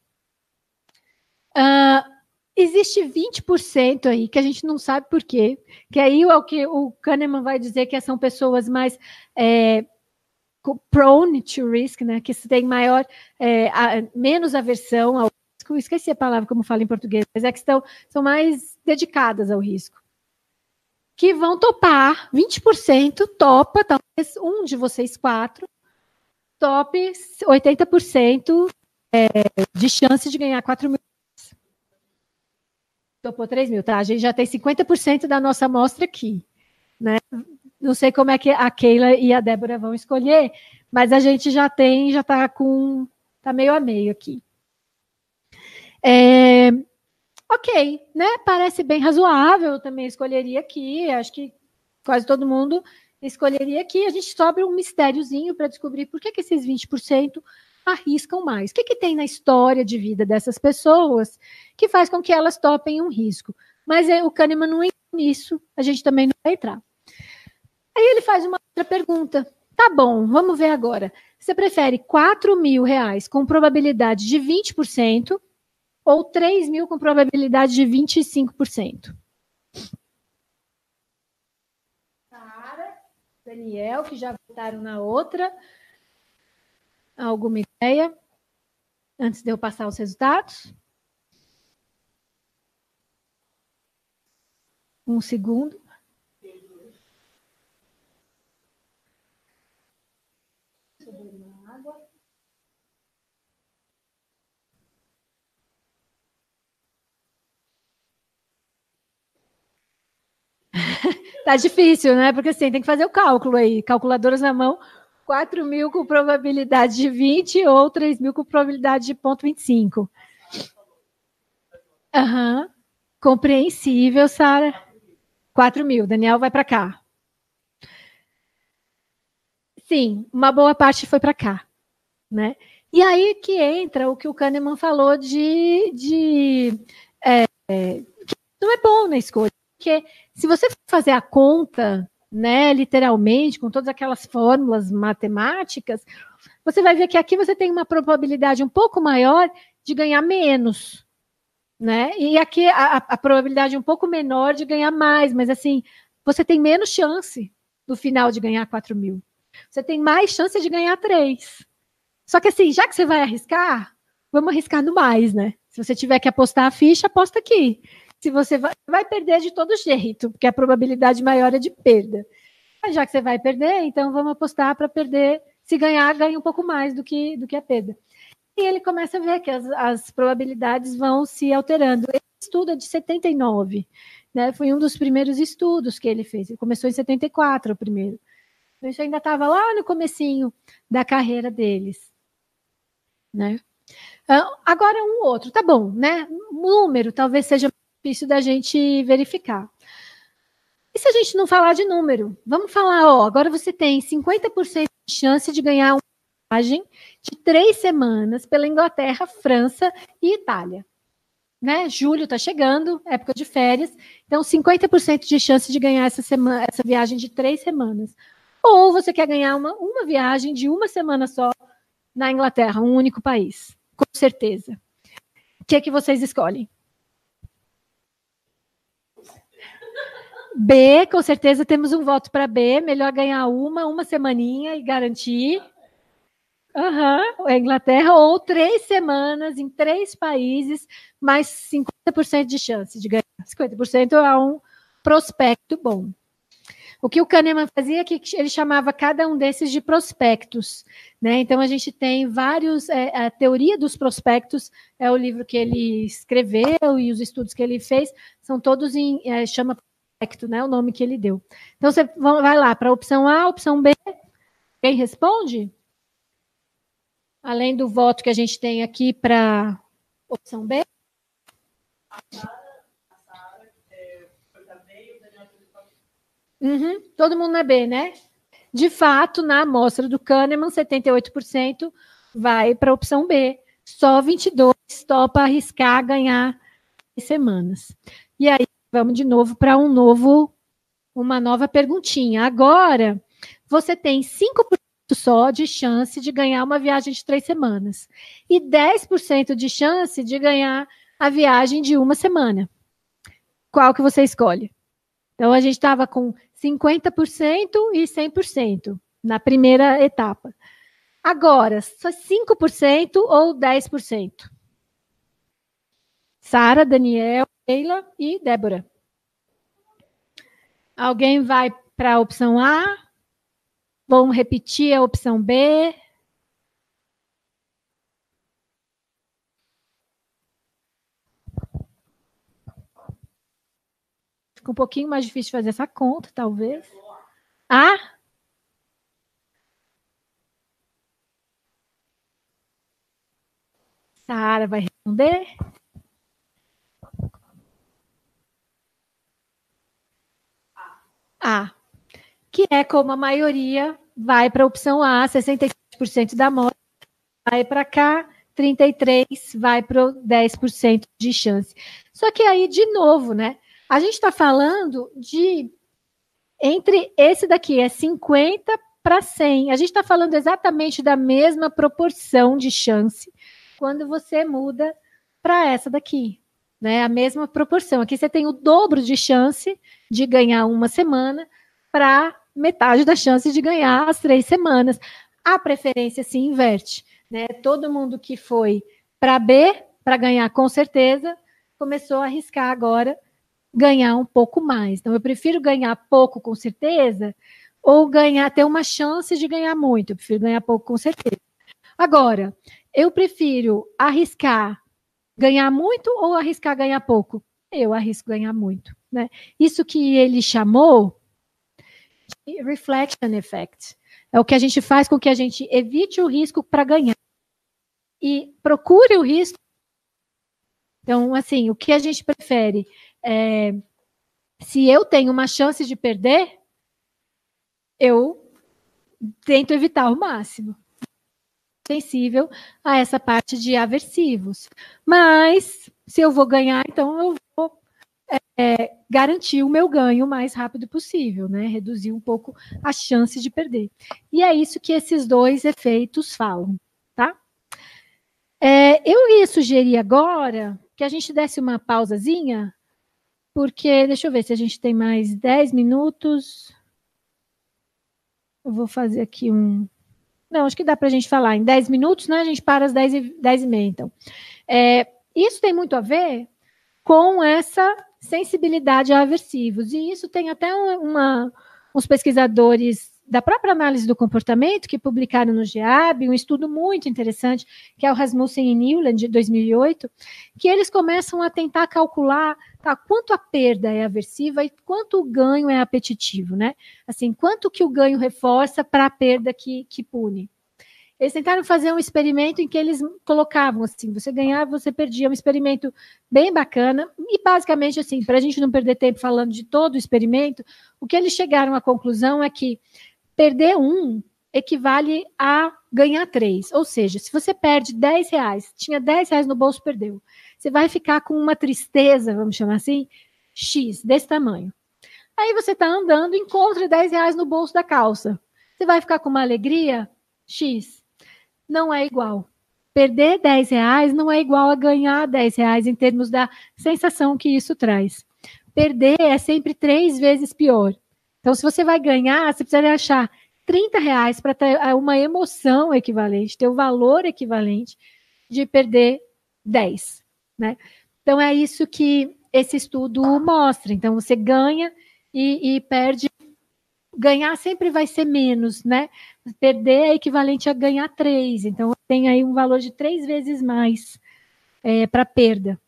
Existe 20% aí que a gente não sabe por quê, que aí é o que o Kahneman vai dizer que são pessoas mais prone to risk, né, que têm menos aversão ao risco, esqueci a palavra como fala em português, mas é que são mais dedicadas ao risco, que vão topar, 20% topa, talvez um de vocês 4, tope 80% de chance de ganhar R$4.000. Topou 3.000, tá? A gente já tem 50% da nossa amostra aqui, né? Não sei como é que a Keila e a Débora vão escolher, mas a gente já tá meio a meio aqui. Ok, né? Parece bem razoável, eu também escolheria aqui, acho que quase todo mundo escolheria aqui. A gente sobra um mistériozinho para descobrir por que esses 20% arriscam mais. O que tem na história de vida dessas pessoas que faz com que elas topem um risco? Mas o Kahneman não entra nisso, a gente também não vai entrar. Aí ele faz uma outra pergunta. Tá bom, vamos ver agora. Você prefere R$4.000 com probabilidade de 20% ou 3 mil com probabilidade de 25%? Sara, Daniel, que já votaram na outra. Alguma ideia? Antes de eu passar os resultados? Um segundo. Tá difícil, né? Porque assim, tem que fazer o cálculo aí. Calculadoras na mão, 4 mil com probabilidade de 20 ou 3 mil com probabilidade de 0,25. Aham. Compreensível, Sara. 4 mil. Daniel vai para cá. Sim, uma boa parte foi para cá, né? E aí que entra o que o Kahneman falou que não é bom na escolha, porque se você fazer a conta, né, literalmente, com todas aquelas fórmulas matemáticas, você vai ver que aqui você tem uma probabilidade um pouco maior de ganhar menos, né? E aqui a probabilidade um pouco menor de ganhar mais, mas assim, você tem menos chance no final de ganhar 4 mil. Você tem mais chance de ganhar 3. Só que assim, já que você vai arriscar, vamos arriscar no mais, né? Se você tiver que apostar a ficha, aposta aqui. Se você vai perder de todo jeito, porque a probabilidade maior é de perda. Mas já que você vai perder, então vamos apostar para perder. Se ganhar, ganha um pouco mais do que a perda. E ele começa a ver que as probabilidades vão se alterando. Esse estudo é de 79, né? Foi um dos primeiros estudos que ele fez. Ele começou em 74, o primeiro. Então, isso ainda estava lá no comecinho da carreira deles, né? Agora um outro, tá bom, né? Número talvez seja difícil da gente verificar. E se a gente não falar de número? Vamos falar, ó, agora você tem 50% de chance de ganhar uma viagem de 3 semanas pela Inglaterra, França e Itália. Né? Julho está chegando, época de férias, então 50% de chance de ganhar essa viagem de 3 semanas. Ou você quer ganhar uma viagem de uma semana só na Inglaterra, um único país, com certeza. O que é que vocês escolhem? B, com certeza temos um voto para B, melhor ganhar uma semaninha e garantir. A Inglaterra, ou 3 semanas em 3 países, mais 50% de chance de ganhar. 50% é um prospecto bom. O que o Kahneman fazia é que ele chamava cada um desses de prospectos, né? Então a gente tem vários, a teoria dos prospectos é o livro que ele escreveu e os estudos que ele fez são todos chama prospecto, né? O nome que ele deu. Então você vai lá para a opção A, opção B. Quem responde? Além do voto que a gente tem aqui para opção B. Todo mundo na B, né? De fato, na amostra do Kahneman, 78% vai para a opção B. Só 22% topa arriscar ganhar semanas. E aí, vamos de novo para uma nova perguntinha. Agora, você tem 5% só de chance de ganhar uma viagem de 3 semanas. E 10% de chance de ganhar a viagem de uma semana. Qual que você escolhe? Então, a gente estava com 50% e 100% na primeira etapa. Agora, só 5% ou 10%? Sara, Daniel, Sheila e Débora. Alguém vai para a opção A? Vamos repetir a opção B? Fica um pouquinho mais difícil fazer essa conta, talvez. A? Sara vai responder? A. Que é como a maioria vai para a opção A, 67% da amostra vai para cá, 33% vai para o 10% de chance. Só que aí, de novo, né? A gente está falando de entre esse daqui é 50 para 100. A gente está falando exatamente da mesma proporção de chance quando você muda para essa daqui, né? A mesma proporção. Aqui você tem o dobro de chance de ganhar uma semana para metade da chance de ganhar as 3 semanas. A preferência se inverte, né? Todo mundo que foi para B, para ganhar com certeza, começou a arriscar agora ganhar um pouco mais. Então, eu prefiro ganhar pouco com certeza ou ter uma chance de ganhar muito. Eu prefiro ganhar pouco com certeza. Agora, eu prefiro arriscar ganhar muito ou arriscar ganhar pouco? Eu arrisco ganhar muito, né? Isso que ele chamou de reflection effect. É o que a gente faz com que a gente evite o risco para ganhar e procure o risco. Então, assim, o que a gente prefere se eu tenho uma chance de perder, eu tento evitar ao máximo. Sensível a essa parte de aversivos. Mas, se eu vou ganhar, então eu vou garantir o meu ganho o mais rápido possível, né? Reduzir um pouco a chance de perder. E é isso que esses 2 efeitos falam, tá? Eu ia sugerir agora que a gente desse uma pausazinha, porque, deixa eu ver se a gente tem mais 10 minutos. Eu vou fazer aqui Não, acho que dá para a gente falar em 10 minutos, né? A gente para às 10h30, então. Isso tem muito a ver com essa sensibilidade a aversivos. E isso tem até uns pesquisadores da própria análise do comportamento que publicaram no GEAB, um estudo muito interessante, que é o Rasmussen e Newland, de 2008, que eles começam a tentar calcular quanto a perda é aversiva e quanto o ganho é apetitivo, né? Assim, quanto que o ganho reforça para a perda que pune. Eles tentaram fazer um experimento em que eles colocavam assim, você ganhava, você perdia, um experimento bem bacana, e basicamente assim, para a gente não perder tempo falando de todo o experimento, o que eles chegaram à conclusão é que perder 1 equivale a ganhar 3, ou seja, se você perde R$10, tinha R$10 no bolso, perdeu, você vai ficar com uma tristeza, vamos chamar assim, X, desse tamanho. Aí você está andando e encontra R$10 no bolso da calça, você vai ficar com uma alegria X. Não é igual. Perder R$10 não é igual a ganhar R$10 em termos da sensação que isso traz. Perder é sempre 3 vezes pior. Então, se você vai ganhar, você precisa achar R$30 para ter uma emoção equivalente, ter o valor equivalente de perder 10, né? Então, é isso que esse estudo mostra. Então, você ganha e perde. Ganhar sempre vai ser menos, né? Perder é equivalente a ganhar 3. Então, tem aí um valor de 3 vezes mais para perda.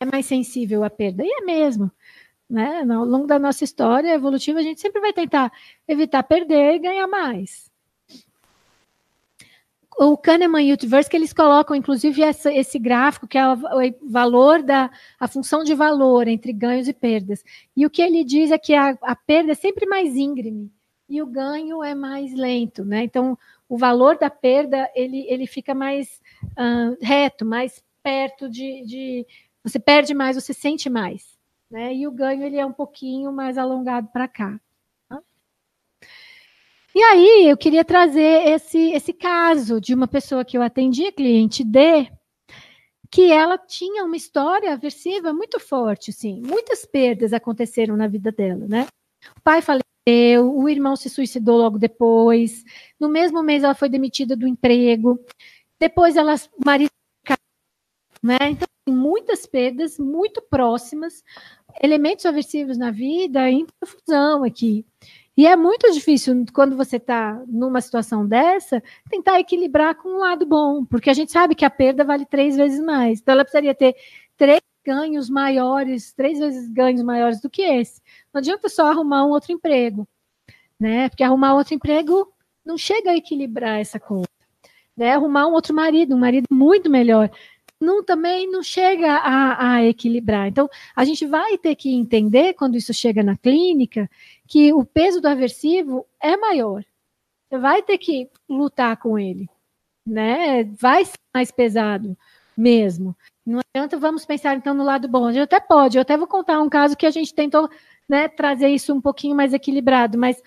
É mais sensível à perda. E é mesmo. Né? Ao longo da nossa história evolutiva, a gente sempre vai tentar evitar perder e ganhar mais. O Kahneman e o Tversky, eles colocam, inclusive, esse gráfico, que é o valor a função de valor entre ganhos e perdas. E o que ele diz é que a perda é sempre mais íngreme e o ganho é mais lento, né? Então, o valor da perda, ele fica mais reto, mais perto de... Você perde mais, você sente mais, né? E o ganho, ele é um pouquinho mais alongado para cá. E aí, eu queria trazer esse caso de uma pessoa que eu atendi, cliente D, que ela tinha uma história aversiva muito forte, assim, muitas perdas aconteceram na vida dela, né? O pai faleceu, o irmão se suicidou logo depois, no mesmo mês ela foi demitida do emprego, depois o marido, né? Então, muitas perdas muito próximas, elementos aversivos na vida em profusão aqui. E é muito difícil, quando você está numa situação dessa, tentar equilibrar com um lado bom, porque a gente sabe que a perda vale 3 vezes mais. Então, ela precisaria ter 3 ganhos maiores, 3 vezes ganhos maiores do que esse. Não adianta só arrumar um outro emprego, né? Porque arrumar outro emprego não chega a equilibrar essa conta. Né? Arrumar um outro marido, um marido muito melhor, também não chega a equilibrar. Então, a gente vai ter que entender, quando isso chega na clínica, que o peso do aversivo é maior. Você vai ter que lutar com ele, né? Vai ser mais pesado mesmo. Não adianta, vamos pensar então no lado bom. Eu até vou contar um caso que a gente tentou, né, trazer isso um pouquinho mais equilibrado, mas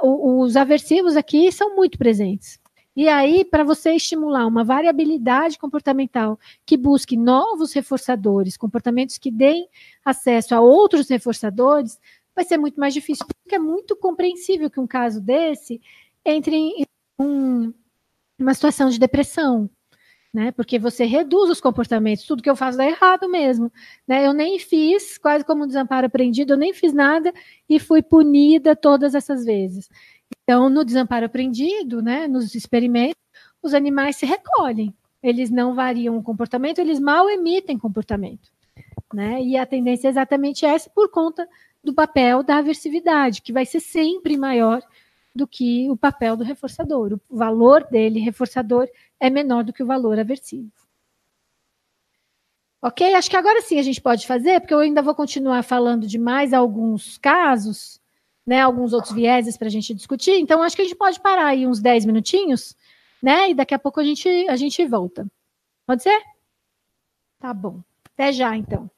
os aversivos aqui são muito presentes. E aí, para você estimular uma variabilidade comportamental que busque novos reforçadores, comportamentos que deem acesso a outros reforçadores, vai ser muito mais difícil, porque é muito compreensível que um caso desse entre em uma situação de depressão, né? Porque você reduz os comportamentos, tudo que eu faço dá errado mesmo, né? Eu nem fiz, quase como um desamparo aprendido, eu nem fiz nada e fui punida todas essas vezes. Então, no desamparo aprendido, né, nos experimentos, os animais se recolhem, eles não variam o comportamento, eles mal emitem comportamento, né? E a tendência é exatamente essa por conta do papel da aversividade, que vai ser sempre maior do que o papel do reforçador. O valor dele, reforçador, é menor do que o valor aversivo. Ok? Acho que agora sim a gente pode fazer, porque eu ainda vou continuar falando de mais alguns casos, né, alguns outros vieses para a gente discutir. Então, acho que a gente pode parar aí uns 10 minutinhos, né? E daqui a pouco a gente volta. Pode ser? Tá bom. Até já, então.